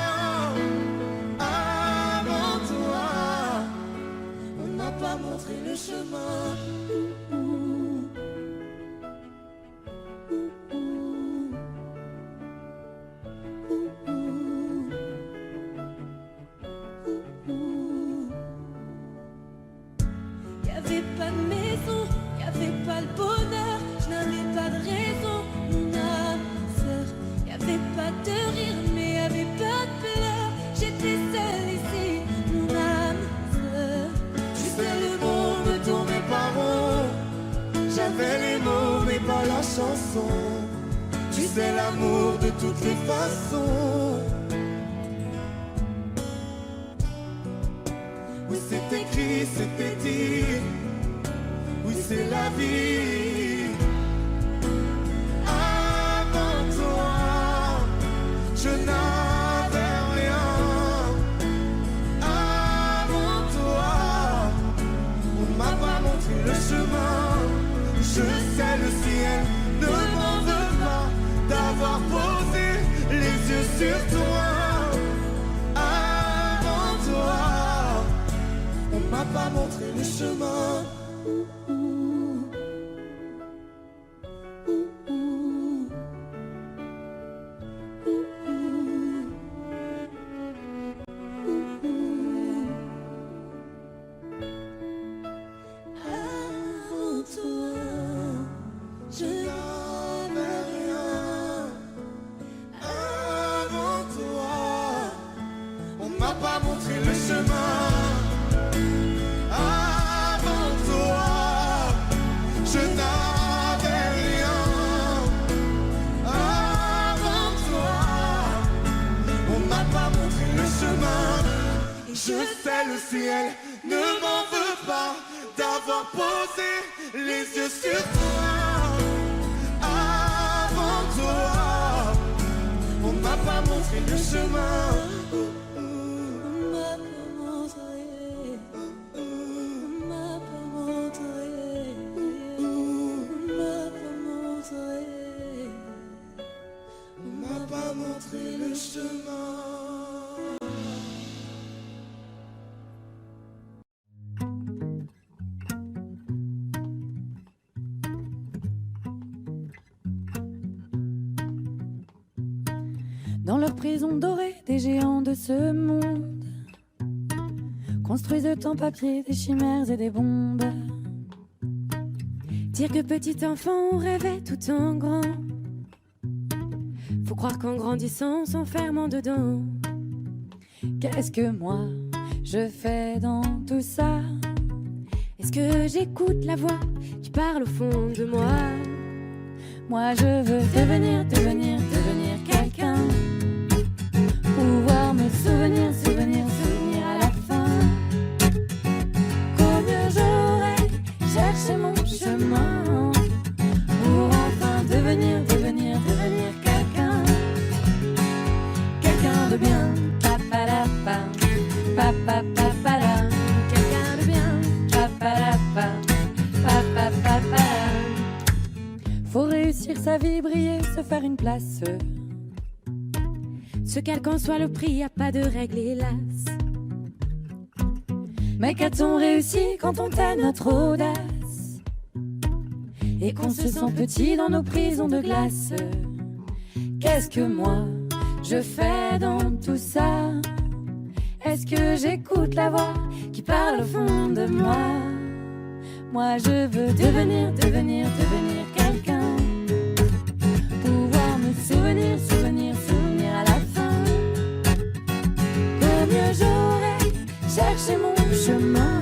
Avant toi, on m'a pas montré le chemin. Y'avait pas de maison, y'avait pas le bonheur, je n'avais pas de raison, mon âme sœur. Y'avait pas de rire, mais y'avait pas de pleurs. J'étais seule ici, mon âme sœur. Tu sais, le monde ne tournait pas rond. J'avais les mots, mais pas la chanson. Tu sais, l'amour de toutes les façons. Oui, c'est écrit, c'était dit. Oui, c'est la vie. Avant toi, je n'avais rien. Avant toi, on m'a pas montré le chemin. Je sais, le ciel ne m'en veut pas d'avoir posé les yeux sur toi. Avant toi, on m'a pas montré le chemin. Avant toi, je n'avais rien. Avant toi, on m'a pas montré le chemin. Avant toi, je n'avais rien. Avant toi, on m'a pas montré le chemin. Je sais, le ciel ne m'en veut pas d'avoir posé les yeux sur toi. Avant toi, on m'a pas montré le chemin. on m'a pas montré, on m'a pas montré, on m'a pas montré, On m'a pas montré le chemin. Dans leur prison dorée, des géants de ce monde construisent en papier des chimères et des bombes. Dire que petit enfant rêvait tout en grand. Faut croire qu'en grandissant, s'enfermant dedans. Qu'est-ce que moi je fais dans tout ça? Est-ce que j'écoute la voix qui parle au fond de moi? Moi je veux devenir quelqu'un. Pouvoir me souvenir à la fin. Combien j'aurais cherché mon chemin pour enfin devenir quelqu'un. Quelqu'un de bien, papalapa, papapapala. Quelqu'un de bien, papalapa, papapapala. Faut réussir sa vie, briller, se faire une place. Ce quel qu'en soit le prix, y a pas de règle hélas. Mais qu'a-t-on réussi quand on tait notre audace et qu'on se sent petit dans nos prisons de glace? Qu'est-ce que moi je fais dans tout ça? Est-ce que j'écoute la voix qui parle au fond de moi? Moi je veux devenir quelqu'un, pouvoir me souvenir à la fin. Au mieux j'aurais cherché mon chemin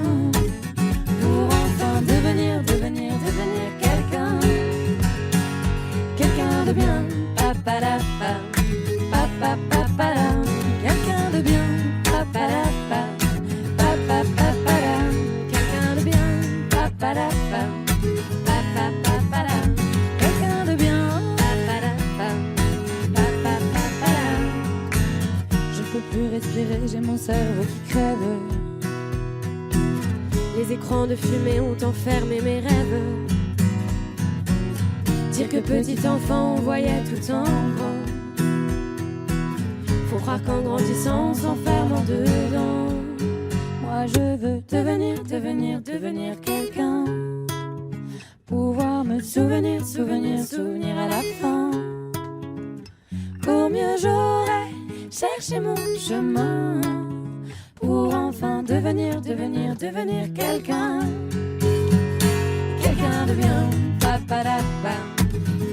pour enfin devenir quelqu'un, quelqu'un de bien, papalapa, papapapala, quelqu'un de bien, papalapa, papapapala, quelqu'un de bien, papalapa, papapapala, quelqu'un de bien, papalapa, papapapala. Je peux plus respirer, j'ai mon cerveau qui crève. Les écrans de fumée ont enfermé mes rêves. Dire que petit enfant on voyait tout en grand. Faut croire qu'en grandissant on s'enferme en dedans. Moi je veux devenir quelqu'un, pouvoir me souvenir à la fin. Pour mieux j'aurais cherché mon chemin pour enfin devenir quelqu'un, quelqu'un de bien, papalapa,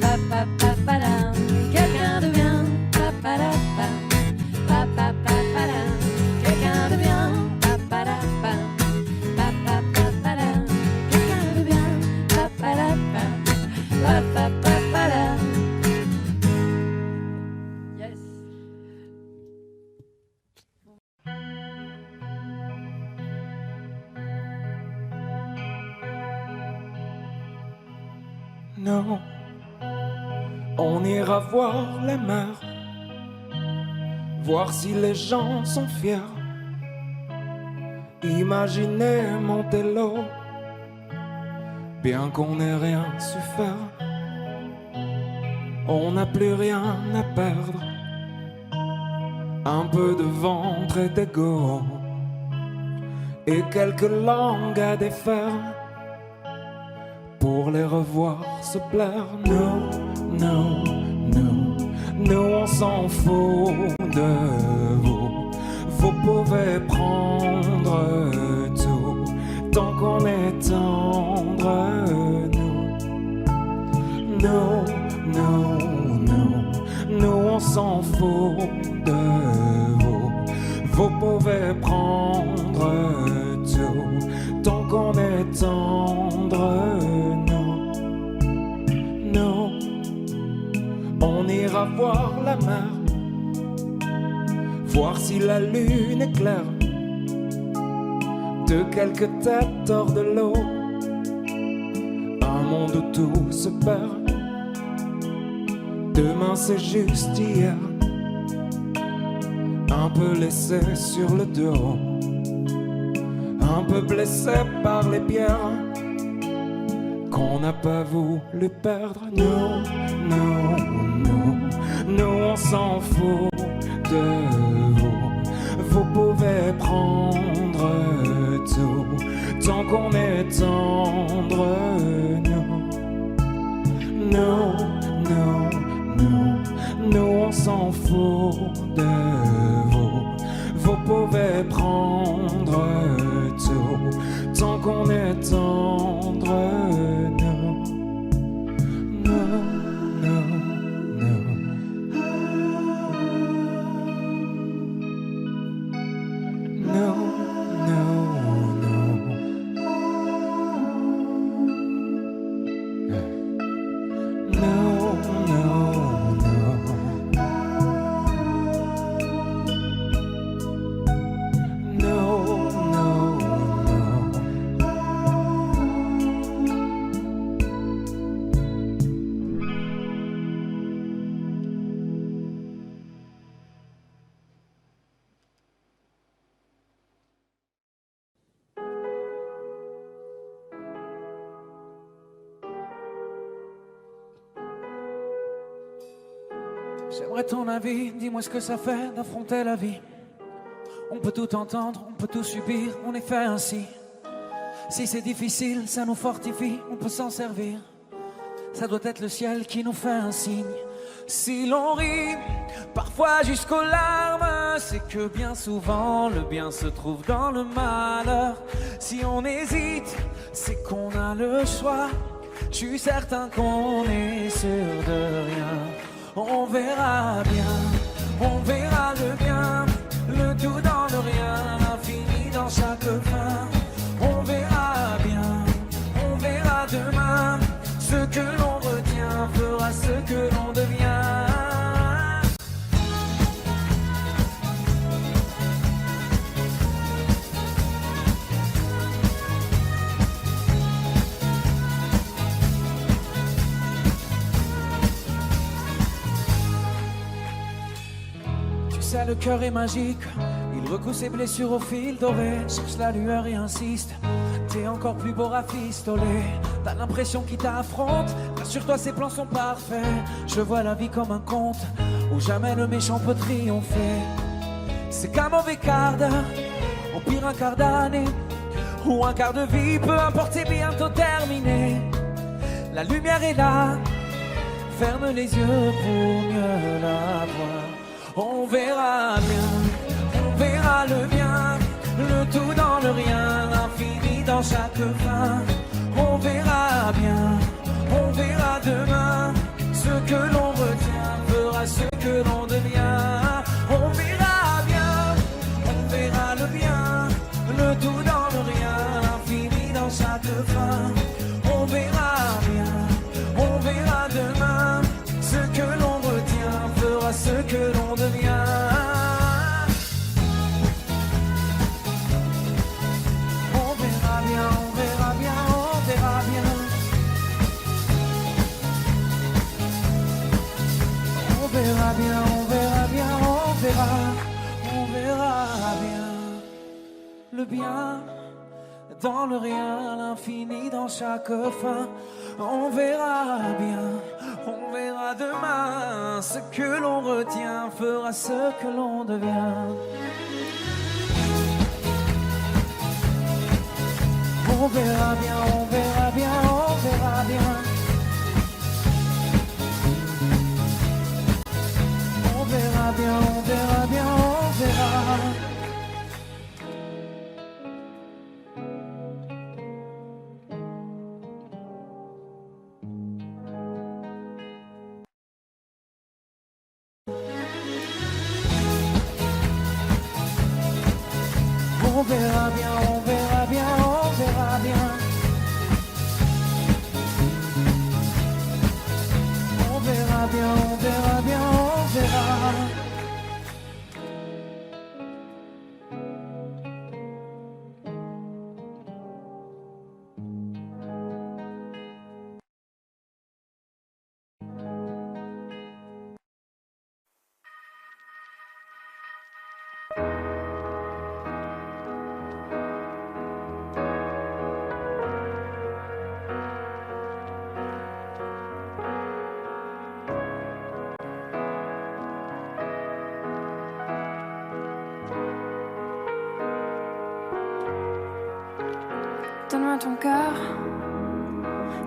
papapapala, quelqu'un de bien, papalapa, papapapala, quelqu'un de bien, papalapa, papapapala, quelqu'un de bien, papalapa, papapapala. Yes. Non, on ira voir la mer, voir si les gens sont fiers. Imaginez Montello, bien qu'on n'ait rien su faire. On n'a plus rien à perdre, un peu de ventre et d'ego, et quelques langues à défaire pour les revoir se plaire. Nous on s'en fout de vous. Vous pouvez prendre tout tant qu'on est tendre. Nous on s'en fout de vous. Vous pouvez prendre tout tant qu'on est tendre. On ira voir la mer, voir si la lune est claire, de quelques têtes hors de l'eau, un monde où tout se perd. Demain c'est juste hier, un peu laissé sur le dos, un peu blessé par les pierres qu'on n'a pas voulu perdre. Nous on s'en fout de vous. Vous pouvez prendre tout tant qu'on est tendre. Nous on s'en fout de vous. Vous pouvez prendre tout tant qu'on est tendre. J'aimerais ton avis, dis-moi ce que ça fait d'affronter la vie On peut tout entendre, on peut tout subir, on est fait ainsi. Si c'est difficile, ça nous fortifie, on peut s'en servir. Ça doit être le ciel qui nous fait un signe. Si l'on rit, parfois jusqu'aux larmes, c'est que bien souvent le bien se trouve dans le malheur. Si on hésite, c'est qu'on a le choix. Je suis certain qu'on est sûr de rien. On verra bien, on verra le bien, le tout dans le rien, l'infini dans chaque fin. On verra bien, on verra demain. Ce que l'on retient fera ce que l'on devient. Tu sais, le cœur est magique. Il recoue ses blessures au fil doré. Cherche la lueur et insiste. T'es encore plus beau rafistolé. T'as l'impression qu'il t'affronte. Rassure-toi, ses plans sont parfaits. Je vois la vie comme un conte où jamais le méchant peut triompher. C'est qu'un mauvais quart d'heure, au pire un quart d'année, ou un quart de vie, peu importe, c'est bientôt terminé. La lumière est là, ferme les yeux pour mieux la voir. On verra bien, on verra le bien, le tout dans le rien, l'infini dans chaque fin. On verra bien, on verra demain. Ce que l'on retient fera ce que l'on devient. On verra bien, on verra le bien, le tout dans le rien, l'infini dans chaque fin. On verra bien, on verra demain. Ce que l'on retient fera ce que l'on devient. On verra bien, on verra bien, on verra bien. Le bien dans le rien, l'infini dans chaque fin. On verra bien, on verra demain. Ce que l'on retient fera ce que l'on devient. On verra bien, on verra bien, on verra bien. On verra bien, on verra bien, on verra. On verra bien, on verra bien, on verra bien. On verra bien, on verra bien, on verra. Donne-moi ton cœur,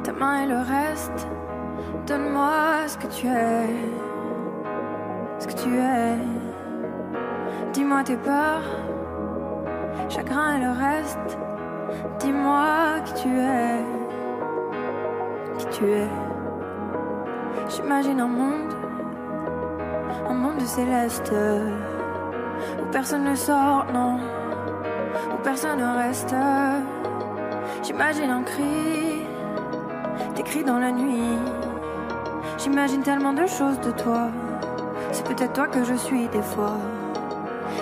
ta main et le reste. Donne-moi ce que tu es, ce que tu es. Dis-moi tes peurs, chagrin et le reste. Dis-moi qui tu es, qui tu es. J'imagine un monde céleste, où personne ne sort, non, où personne ne reste. J'imagine un cri, des cris dans la nuit. J'imagine tellement de choses de toi. C'est peut-être toi que je suis des fois.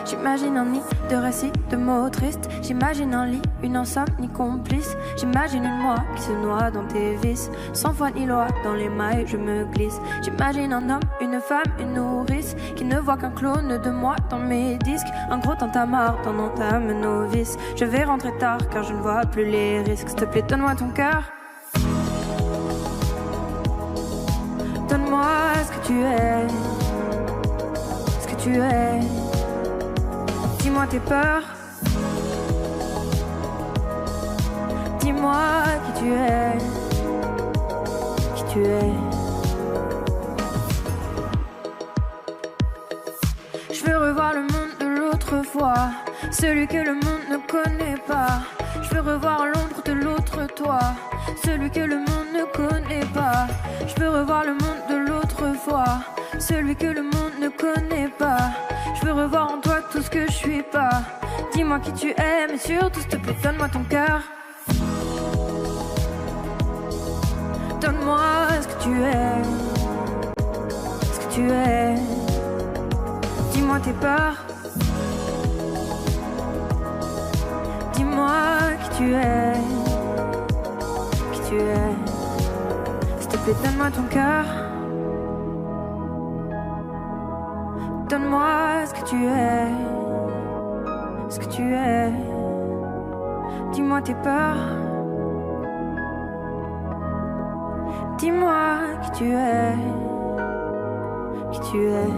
J'imagine un nid de récits, de mots tristes. J'imagine un lit, une insomnie complice. J'imagine une moi qui se noie dans tes vices. Sans foi ni loi, dans les mailles je me glisse. J'imagine un homme, une femme, une nourrice qui ne voit qu'un clone de moi dans mes disques. Un gros tintamarre dans entame novice. Je vais rentrer tard car je ne vois plus les risques. S'il te plaît, donne-moi ton cœur. Donne-moi ce que tu es, ce que tu es. Dis-moi tes peurs. Dis-moi qui tu es. Qui tu es. Je veux revoir le monde de l'autre fois, celui que le monde ne connaît pas. Je veux revoir l'ombre de l'autre toi, celui que le monde ne connaît pas. Je veux revoir le monde de l'autre fois, celui que le monde ne connaît pas. Je veux revoir en toi tout ce que je suis pas. Dis-moi qui tu es, mais surtout s'il te plaît, donne-moi ton cœur. Donne-moi ce que tu es, ce que tu es. Dis-moi tes peurs. Dis-moi qui tu es, qui tu es. S'il te plaît, donne-moi ton cœur. Donne-moi ce que tu es, ce que tu es. Dis-moi tes peurs. Dis-moi qui tu es, qui tu es.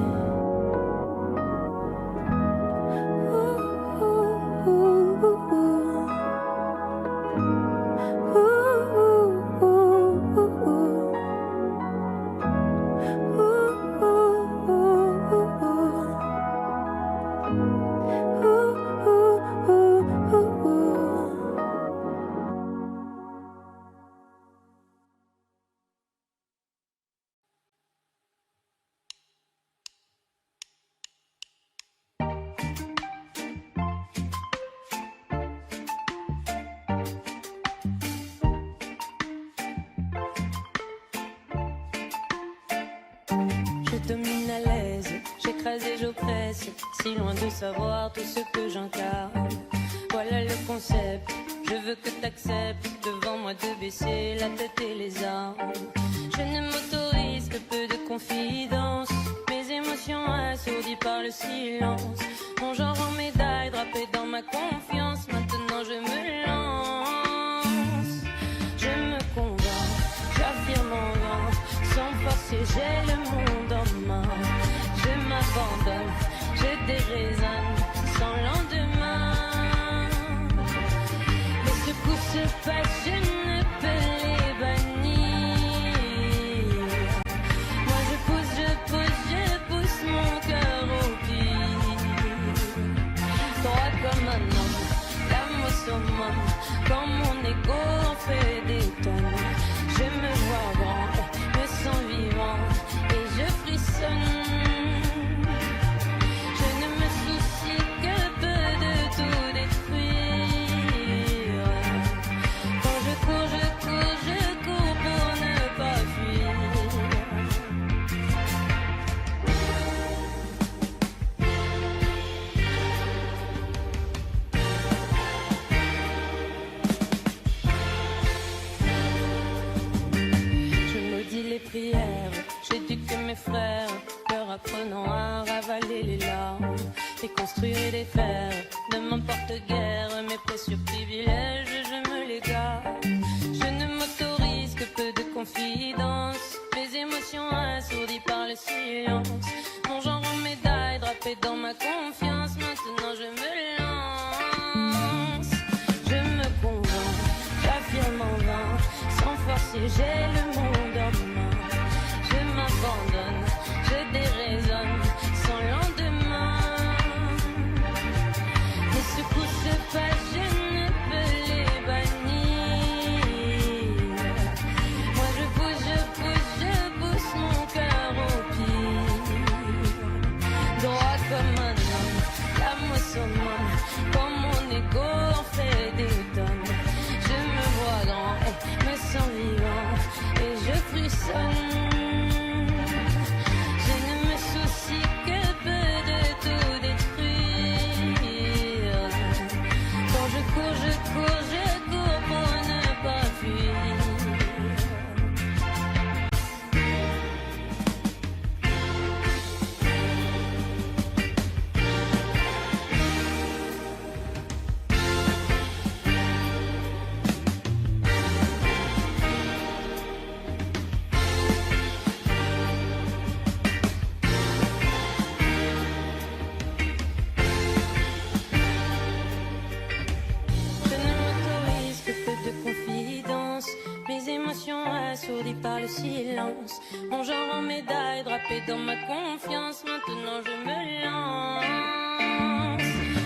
Je domine à l'aise, j'écrase et j'oppresse, si loin de savoir tout ce que j'incarne. Voilà le concept, je veux que t'acceptes devant moi de baisser la tête et les armes. Je ne m'autorise que peu de confidence, mes émotions assourdies par le silence. Mon genre en médaille drapé dans ma confiance, maintenant je me lance. Je me convainc, j'affirme en vain, sans forcer j'ai le monde en main. Je m'abandonne, je déraisonne sans lendemain. Les secousses se passent, je ne peux les bannir. Moi je pousse mon cœur au pire. Droit comme un homme, l'âme au summum, quand mon ego en fait des tonnes. Je me vois grand, me sens vivant et je frissonne. Je ne me soucie que peu de tout détruire. Quand je cours pour ne pas fuir. Les prières, j'éduque mes frères, leur apprenant à ravaler les larmes, et construire et défaire, ne m'importe guère, mes précieux privilèges, je me les garde. Je ne m'autorise que peu de confidence, mes émotions assourdies par le silence. Mon genre en médaille drapé dans ma confiance, maintenant je me lance. Je me convainc, j'affirme en vain, sans forcer j'ai le monde en main. Je m'abandonne, je déraisonne sans lendemain. Les secousses se passent, je ne peux les bannir. Moi je pousse mon cœur au pire. Droit comme un homme, l'âme au summum, quand mon ego en fait des tonnes. Je me vois grand, me sens vivant et je frissonne. Je ne me soucie que peu de tout détruire. Quand je cours pour ne pas fuir. Mon genre en médaille, drapé dans ma confiance. Maintenant je me lance.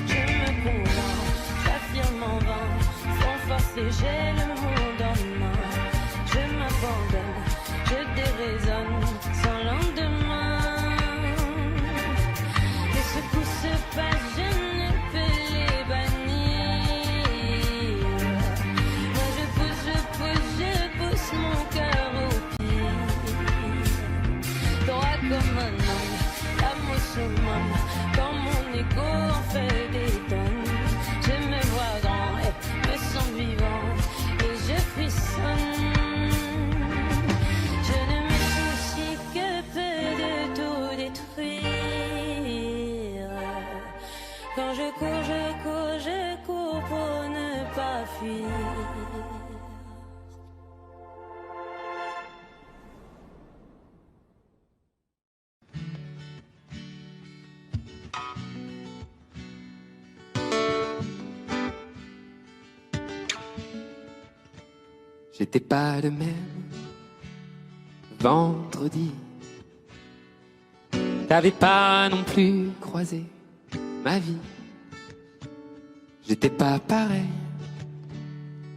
Je me convainc, j'affirme en vain. Sans forcer, j'ai le monde en main. Je m'abandonne, je déraisonne sans lendemain. Et ce coup se passe, je ne peux les bannir. Moi je pousse mon cœur au pied. Droit comme un homme, l'âme au summum. Quand mon ego en fait des tonnes, je me vois grand et me sens vivant. Et je frissonne. Je ne me soucie que peu de tout détruire. Quand je cours pour ne pas fuir. J'étais pas le même vendredi. T'avais pas non plus croisé ma vie. J'étais pas pareil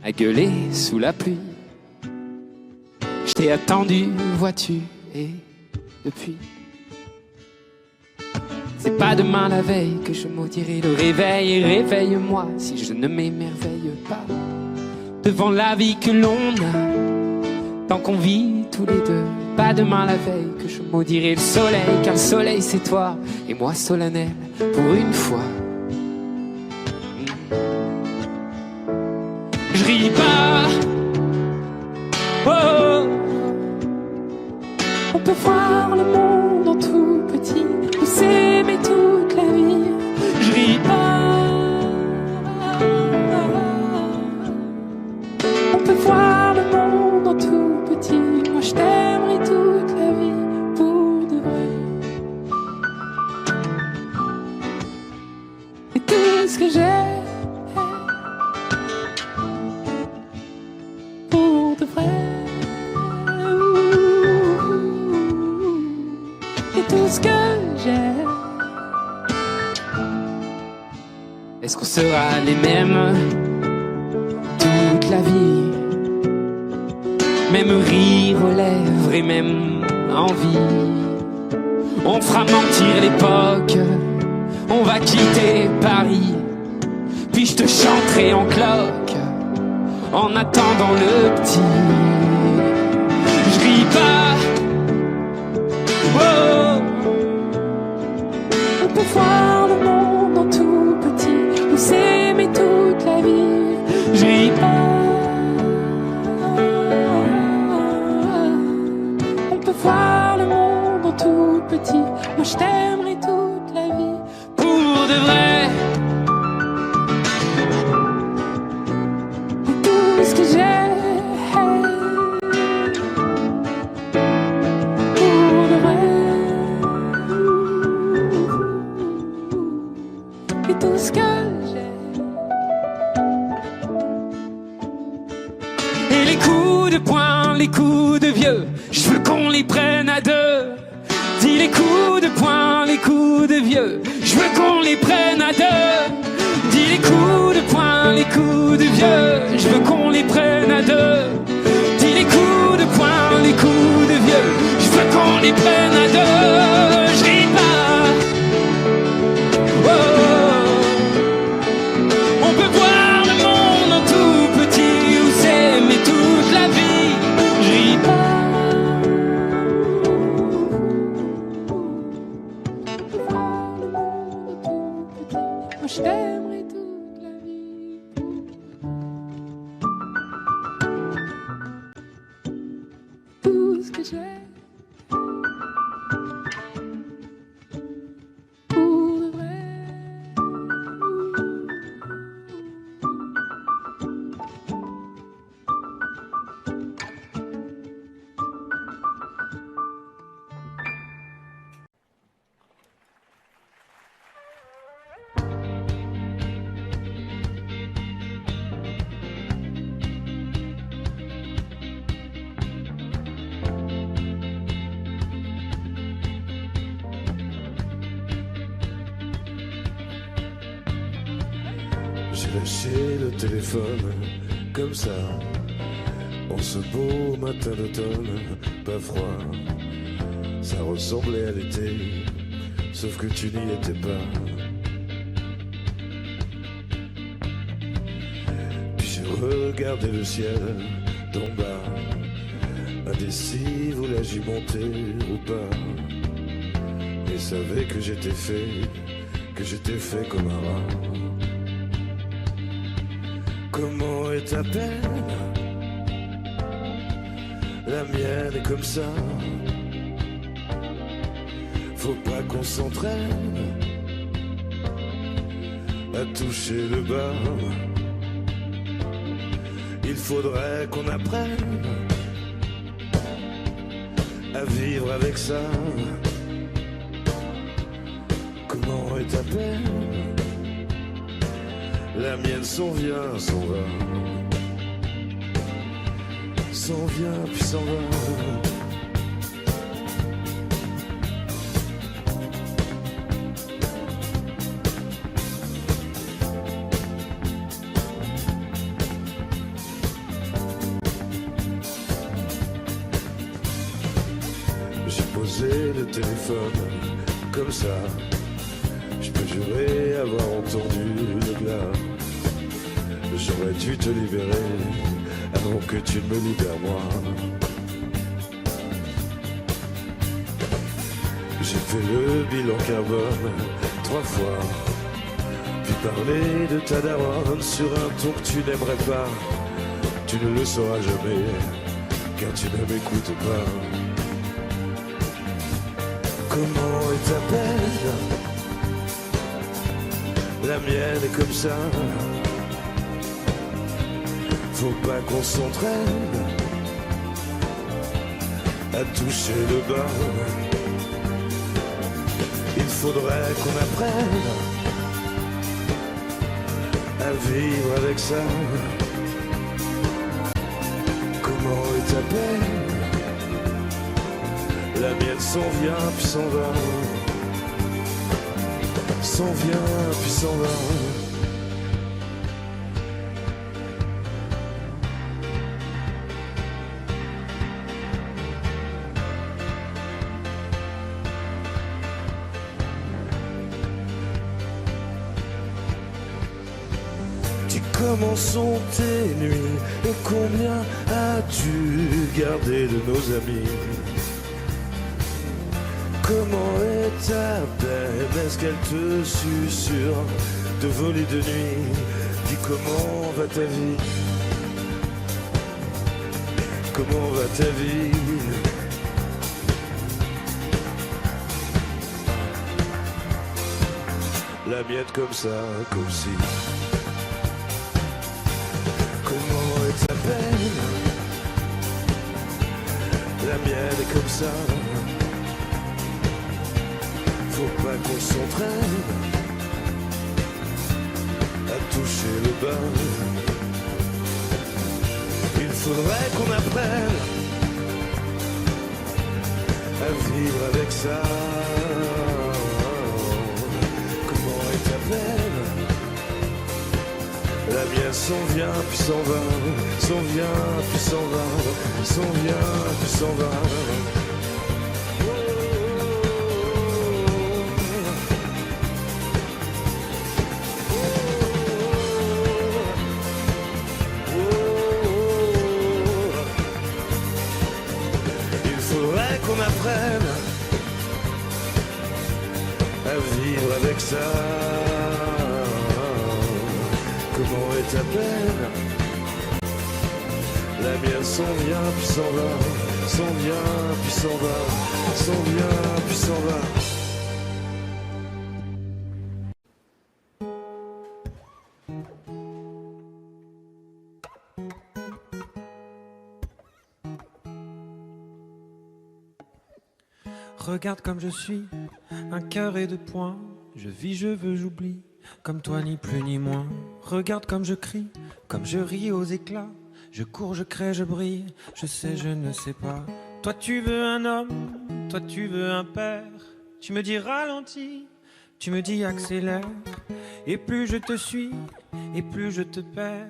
à gueuler sous la pluie. Je t'ai attendu, vois-tu, et depuis. C'est pas demain la veille que je maudirai le réveil. Et réveille-moi si je ne m'émerveille pas devant la vie que l'on a, tant qu'on vit tous les deux. Pas demain la veille que je maudirai le soleil, car le soleil c'est toi, et moi solennel, pour une fois. Je ris pas, oh. On peut voir le monde en tout petit, ou s'aimer toute la vie. Je ris pas. On peut voir le monde en tout petit. Moi je t'aimerai toute la vie pour de vrai. Et tout ce que j'ai pour de vrai. Et tout ce que j'ai. Est-ce qu'on sera les mêmes toute la vie? Même rire aux lèvres et même envie. On fera mentir l'époque, on va quitter Paris. Puis je te chanterai en cloque, en attendant le petit. Je ris pas, oh. On peut voir le monde en tout petit, ou s'aimer toute la vie. Je ris pas. Voir le monde en tout petit. Moi je t'aimerai toute la vie pour de vrai. Et tout ce que j'ai pour de vrai. Et tout ce que j'ai. Et les coups de poing, les coups de vieux, je veux qu'on les prenne à deux. Dis les coups de poing, les coups de vieux, je veux qu'on les prenne à deux. Dis les coups de poing, les coups de vieux, je veux qu'on les prenne à deux. Dis les coups de poing, les coups de vieux, je veux qu'on les prenne à deux. Je ris pas, oh. On peut voir le monde en tout petit, ou s'aimer toute la vie. Je ris pas. Moi je t'aimerai toute la vie pour tout ce que j'ai pour de vrai. J'ai lâché le téléphone comme ça, en ce beau matin d'automne, pas froid. Ça ressemblait à l'été, sauf que tu n'y étais pas. Puis j'ai regardé le ciel d'en bas, indécis, voulais-je y monter ou pas. Et savais que j'étais fait comme un rat. Comment est ta peine? La mienne est comme ça. Faut pas qu'on s'entraîne à toucher le bas. Il faudrait qu'on apprenne à vivre avec ça. Comment est ta peine? La mienne s'en vient, s'en va. S'en vient puis s'en va. J'ai posé le téléphone comme ça. Je peux jurer avoir entendu le glas. J'aurais dû te libérer avant que tu ne me libères moi. J'ai fait le bilan carbone 3 fois, puis parler de ta daronne sur un ton que tu n'aimerais pas. Tu ne le sauras jamais, car tu ne m'écoutes pas. Comment est ta peine? La mienne est comme ça. Faut pas qu'on s'entraîne à toucher le bas. Il faudrait qu'on apprenne à vivre avec ça. Comment est ta peine? La mienne s'en vient puis s'en va. S'en vient puis s'en va. Comment sont tes nuits et combien as-tu gardé de nos amis? Comment est ta peine? Est-ce qu'elle te susurre de voler de nuit? Dis comment va ta vie? Comment va ta vie? La mienne comme ça, comme si. Comment est ta peine? La mienne est comme ça. Faut pas qu'on s'entraîne à toucher le bas. Il faudrait qu'on apprenne à vivre avec ça. Comment est ta peine? La mienne s'en vient puis s'en va, s'en vient puis s'en va, s'en vient puis s'en va. Il faudrait qu'on apprenne à vivre avec ça. Comment est ta peine? La mienne s'en vient puis s'en va, s'en vient puis s'en va, s'en vient puis s'en va. Regarde comme je suis, un cœur et 2 points. Je vis, je veux, j'oublie, comme toi ni plus ni moins. Regarde comme je crie, comme je ris aux éclats. Je cours, je crée, je brille, je sais, je ne sais pas. Toi tu veux un homme, toi tu veux un père. Tu me dis ralentis, tu me dis accélère. Et plus je te suis, et plus je te perds.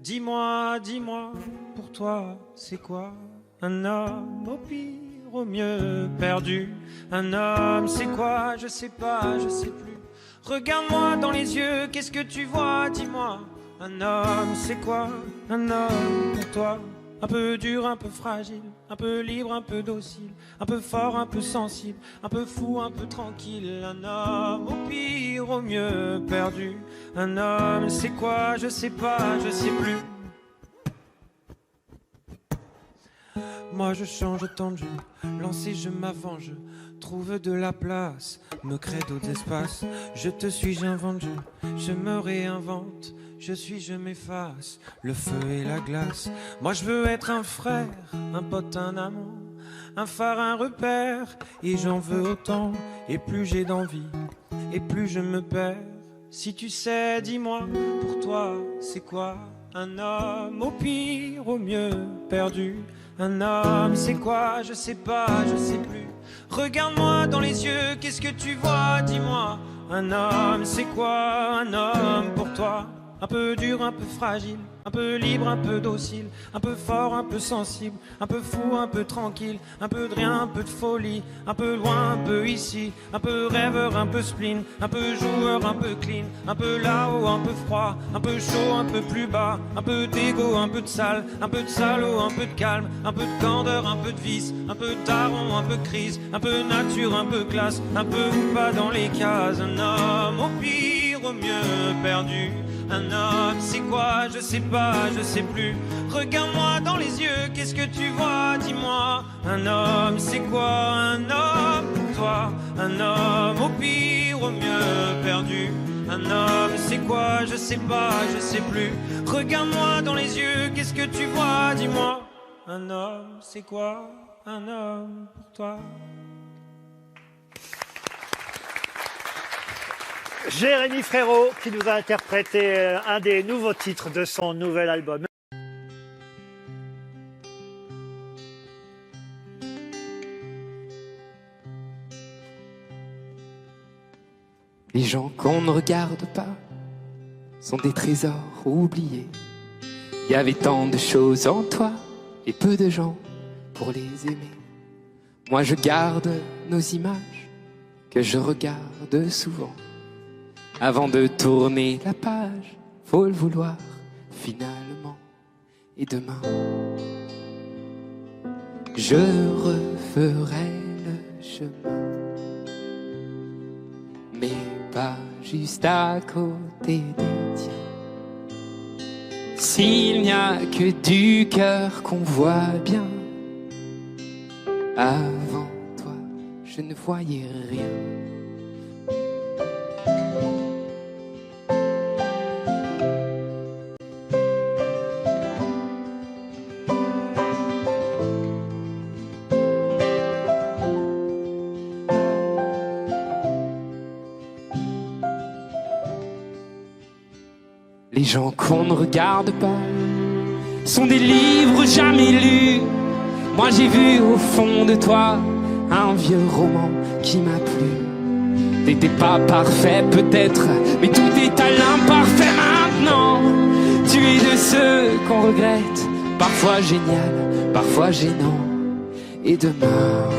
Dis-moi, dis-moi, pour toi, c'est quoi un homme? Au pire, au mieux, perdu. Un homme, c'est quoi? Je sais pas, je sais plus. Regarde-moi dans les yeux, qu'est-ce que tu vois? Dis-moi, un homme, c'est quoi un homme pour toi? Un peu dur, un peu fragile, un peu libre, un peu docile, un peu fort, un peu sensible, un peu fou, un peu tranquille. Un homme, au pire, au mieux, perdu. Un homme, c'est quoi? Je sais pas, je sais plus. Moi je change autant de jeu, lancé je m'avance, je trouve de la place, me crée d'autres espaces. Je te suis, j'invente, je me réinvente. Je suis, je m'efface, le feu et la glace. Moi je veux être un frère, un pote, un amant, un phare, un repère. Et j'en veux autant, et plus j'ai d'envie, et plus je me perds. Si tu sais, dis-moi, pour toi, c'est quoi un homme? Au pire, au mieux, perdu. Un homme, c'est quoi? Je sais pas, je sais plus. Regarde-moi dans les yeux, qu'est-ce que tu vois? Dis-moi, un homme, c'est quoi un homme pour toi? Un peu dur, un peu fragile, un peu libre, un peu docile, un peu fort, un peu sensible, un peu fou, un peu tranquille, un peu de rien, un peu de folie, un peu loin, un peu ici, un peu rêveur, un peu spleen, un peu joueur, un peu clean, un peu là-haut, un peu froid, un peu chaud, un peu plus bas, un peu d'égo, un peu de sale, un peu de salaud, un peu de calme, un peu de candeur, un peu de vice, un peu de daron, un peu de crise, un peu nature, un peu classe, un peu ou pas dans les cases. Un homme au pire, au mieux, perdu. Un homme, c'est quoi? Je sais pas, je sais plus. Regarde-moi dans les yeux, qu'est-ce que tu vois? Dis-moi, un homme, c'est quoi un homme pour toi? Un homme au pire, au mieux, perdu. Un homme, c'est quoi? Je sais pas, je sais plus. Regarde-moi dans les yeux, qu'est-ce que tu vois? Dis-moi, un homme, c'est quoi un homme pour toi? Jérémy Frérot qui nous a interprété un des nouveaux titres de son nouvel album. Les gens qu'on ne regarde pas sont des trésors oubliés. Il y avait tant de choses en toi et peu de gens pour les aimer. Moi je garde nos images que je regarde souvent. Avant de tourner la page, faut le vouloir finalement. Et demain, je referai le chemin, mais pas juste à côté des tiens. S'il n'y a que du cœur qu'on voit bien, avant toi, je ne voyais rien. Les gens qu'on ne regarde pas sont des livres jamais lus. Moi j'ai vu au fond de toi un vieux roman qui m'a plu. T'étais pas parfait peut-être, mais tout est à l'imparfait maintenant. Tu es de ceux qu'on regrette, parfois génial, parfois gênant. Et demain,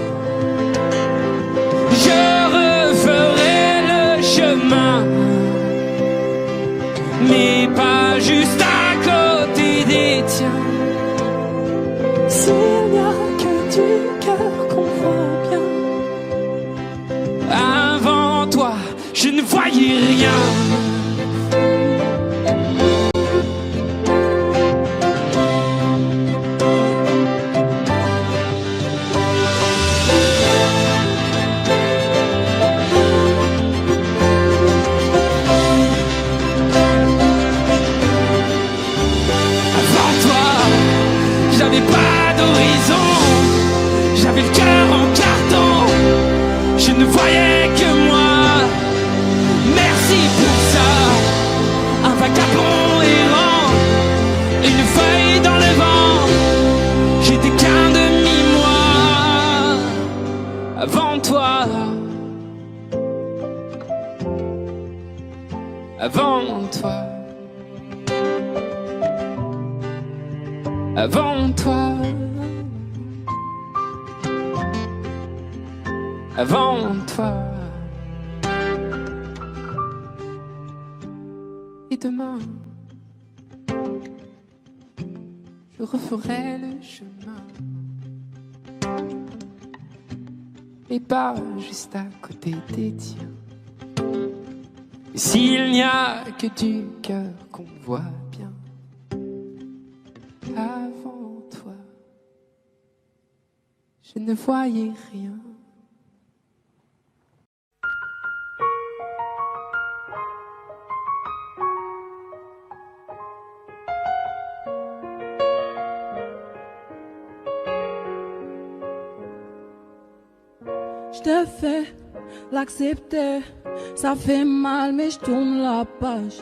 je referai le chemin, mais pas juste à côté des tiens. S'il n'y a que du cœur qu'on voit bien, avant toi, je ne voyais rien. J'avais le cœur en carton, je ne voyais que moi. Merci pour ça, un vagabond errant, une feuille dans le vent. J'étais qu'un demi-moi avant toi, avant toi. avant toi. Avant toi. Et demain, je referai le chemin. Et pas juste à côté des tiens. Et s'il n'y a que du cœur qu'on voit bien, avant toi, je ne voyais rien. Je te fais l'accepter, ça fait mal mais je tourne la page.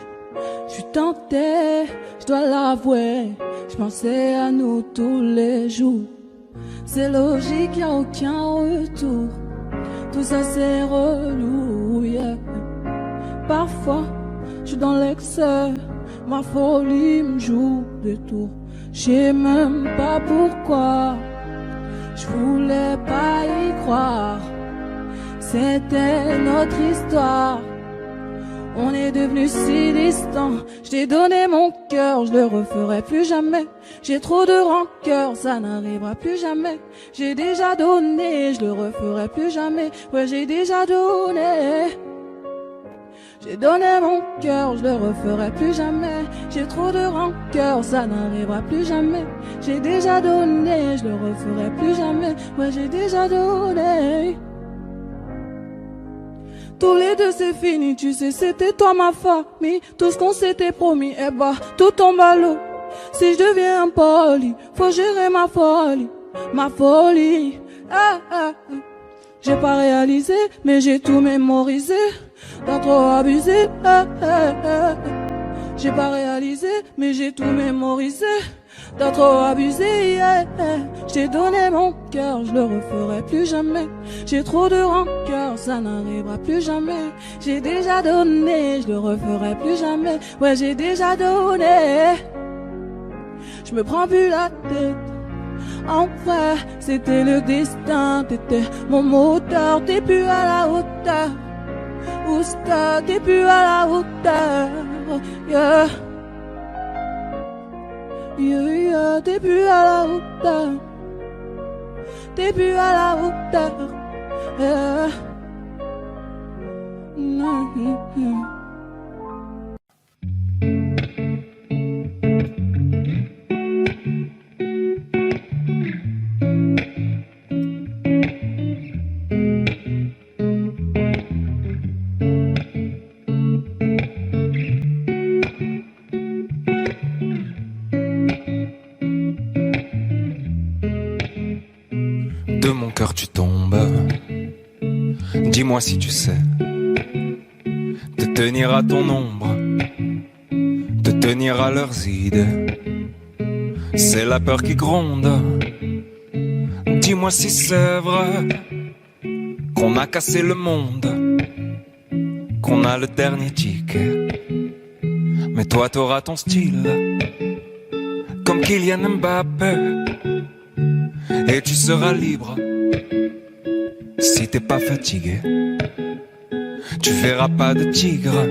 Je suis tentée, je dois l'avouer, je pensais à nous tous les jours. C'est logique, y a aucun retour, tout ça c'est relou, yeah. Parfois, je suis dans l'excès, ma folie me joue des tours. Je sais même pas pourquoi, je voulais pas y croire. C'était notre histoire. On est devenus si distants. Je t'ai donné mon cœur, je le referai plus jamais. J'ai trop de rancœur, ça n'arrivera plus jamais. J'ai déjà donné, je le referai plus jamais. Ouais, j'ai déjà donné. J'ai donné mon cœur, je le referai plus jamais. J'ai trop de rancœur, ça n'arrivera plus jamais. J'ai déjà donné, je le referai plus jamais. Ouais, j'ai déjà donné. Tous les deux c'est fini, tu sais, c'était toi ma famille. Tout ce qu'on s'était promis, eh bah, tout tombe à l'eau. Si je deviens impoli, faut gérer ma folie. Ma folie, ah, ah, ah. J'ai pas réalisé, mais j'ai tout mémorisé. T'as trop abusé, ah, ah, ah. J'ai pas réalisé, mais j'ai tout mémorisé. T'as trop abusé, yeah. Je t'ai donné mon cœur, je le referai plus jamais. J'ai trop de rancœur, ça n'arrivera plus jamais. J'ai déjà donné, je le referai plus jamais. Ouais, j'ai déjà donné. Je me prends plus la tête. En vrai, c'était le destin. T'étais mon moteur, t'es plus à la hauteur. Ousta, t'es plus à la hauteur. Yeah. Yeah, yeah, t'es plus à la hauteur. T'es plus à la hauteur. Yeah. De mon cœur tu tombes. Dis-moi si tu sais te tenir à ton ombre, te tenir à leurs idées. C'est la peur qui gronde. Dis-moi si c'est vrai qu'on a cassé le monde, qu'on a le dernier ticket. Mais toi t'auras ton style, comme Kylian Mbappé. Et tu seras libre si t'es pas fatigué. Tu verras pas de tigre,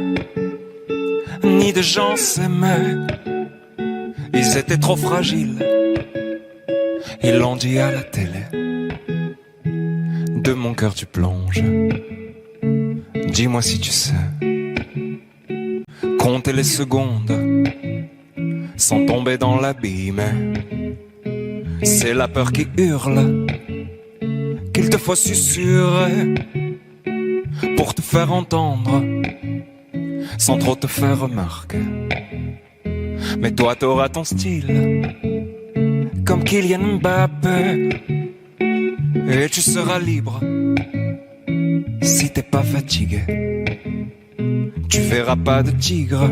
ni de gens s'aimer. Ils étaient trop fragiles, ils l'ont dit à la télé. De mon cœur tu plonges. Dis-moi si tu sais compter les secondes sans tomber dans l'abîme. C'est la peur qui hurle, qu'il te faut susurrer pour te faire entendre, sans trop te faire remarquer. Mais toi t'auras ton style, comme Kylian Mbappé. Et tu seras libre, si t'es pas fatigué. Tu verras pas de tigre,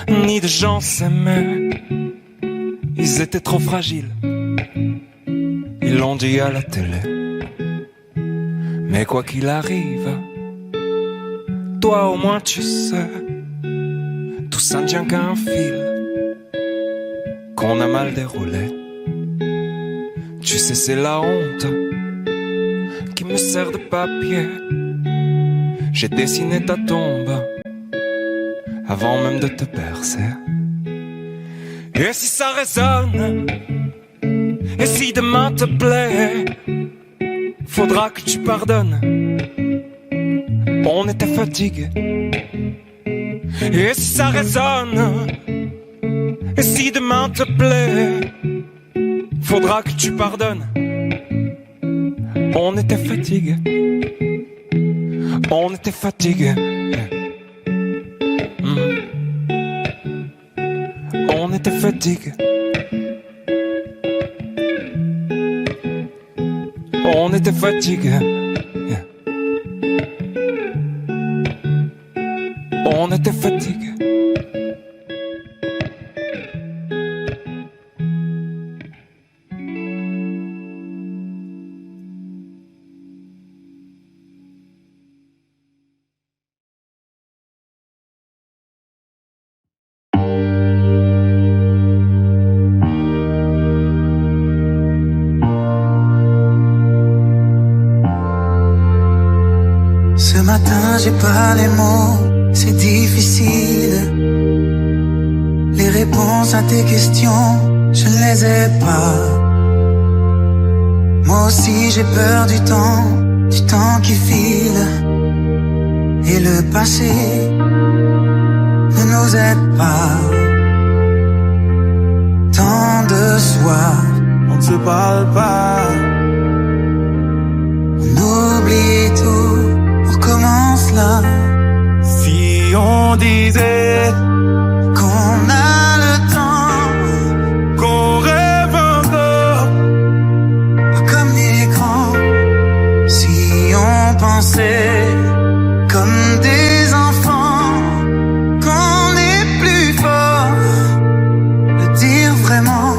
ni de gens s'aimer. Ils étaient trop fragiles, ils l'ont dit à la télé. Mais quoi qu'il arrive, toi au moins tu sais, tout ça ne tient qu'à un fil qu'on a mal déroulé. Tu sais, c'est la honte qui me sert de papier. J'ai dessiné ta tombe avant même de te percer. Et si ça résonne, et si demain te plaît, faudra que tu pardonnes. On était fatigués. Et si ça résonne, et si demain te plaît, faudra que tu pardonnes. On était fatigués. On était fatigués. On était fatigués. On était fatigués. On était fatigués. Ce matin j'ai pas les mots, c'est difficile. Les réponses à tes questions, je ne les ai pas. Moi aussi j'ai peur du temps qui file. Et le passé ne nous aide pas. Tant de soirs, on ne se parle pas. On oublie tout, on recommence là. Si on disait qu'on a le temps, qu'on rêve encore, pas comme les grands. Si on pensait comme des enfants, qu'on est plus fort de dire vraiment.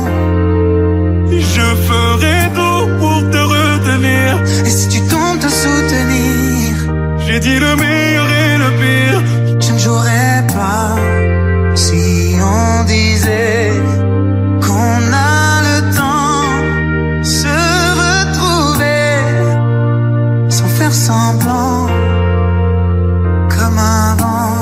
Je ferai tout pour te retenir. Et si tu tombes te soutenir, j'ai dit le meilleur et le pire. Je ne jouerai pas. Si on disait qu'on a le temps, se retrouver sans faire semblant, comme avant.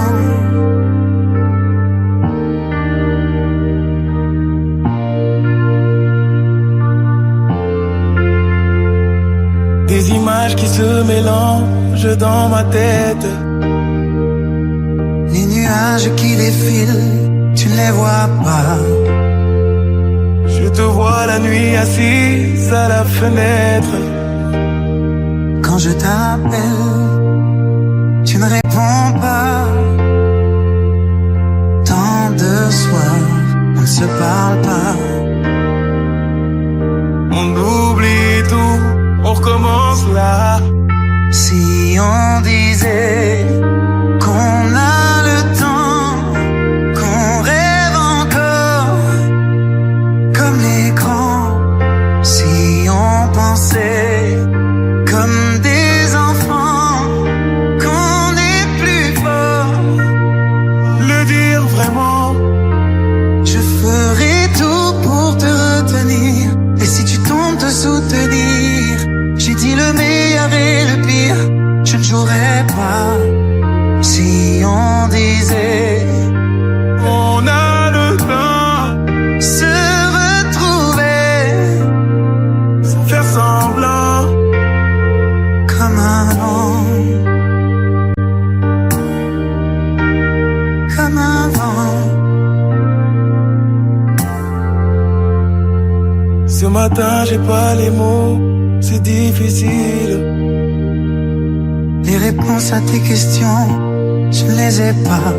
Des images qui se mélangent dans ma tête. Les nuages qui défilent, tu ne les vois pas. Je te vois la nuit assise à la fenêtre. Quand je t'appelle, tu ne réponds pas. Tant de soirs, on ne se parle pas. On oublie tout, on recommence là. Si on disait qu'on a le temps, qu'on rêve encore, comme les grands. Si on pensait comme des enfants, qu'on est plus fort, le dire vraiment. Je ferai tout pour te retenir. Et si tu tombes te soutenir, j'ai dit le meilleur et le pire. Je ne jouerai pas. Si on disait on a le temps, se retrouver sans faire semblant, comme avant, comme avant. Ce matin j'ai pas les mots, c'est difficile. Les réponses à tes questions, je ne les ai pas.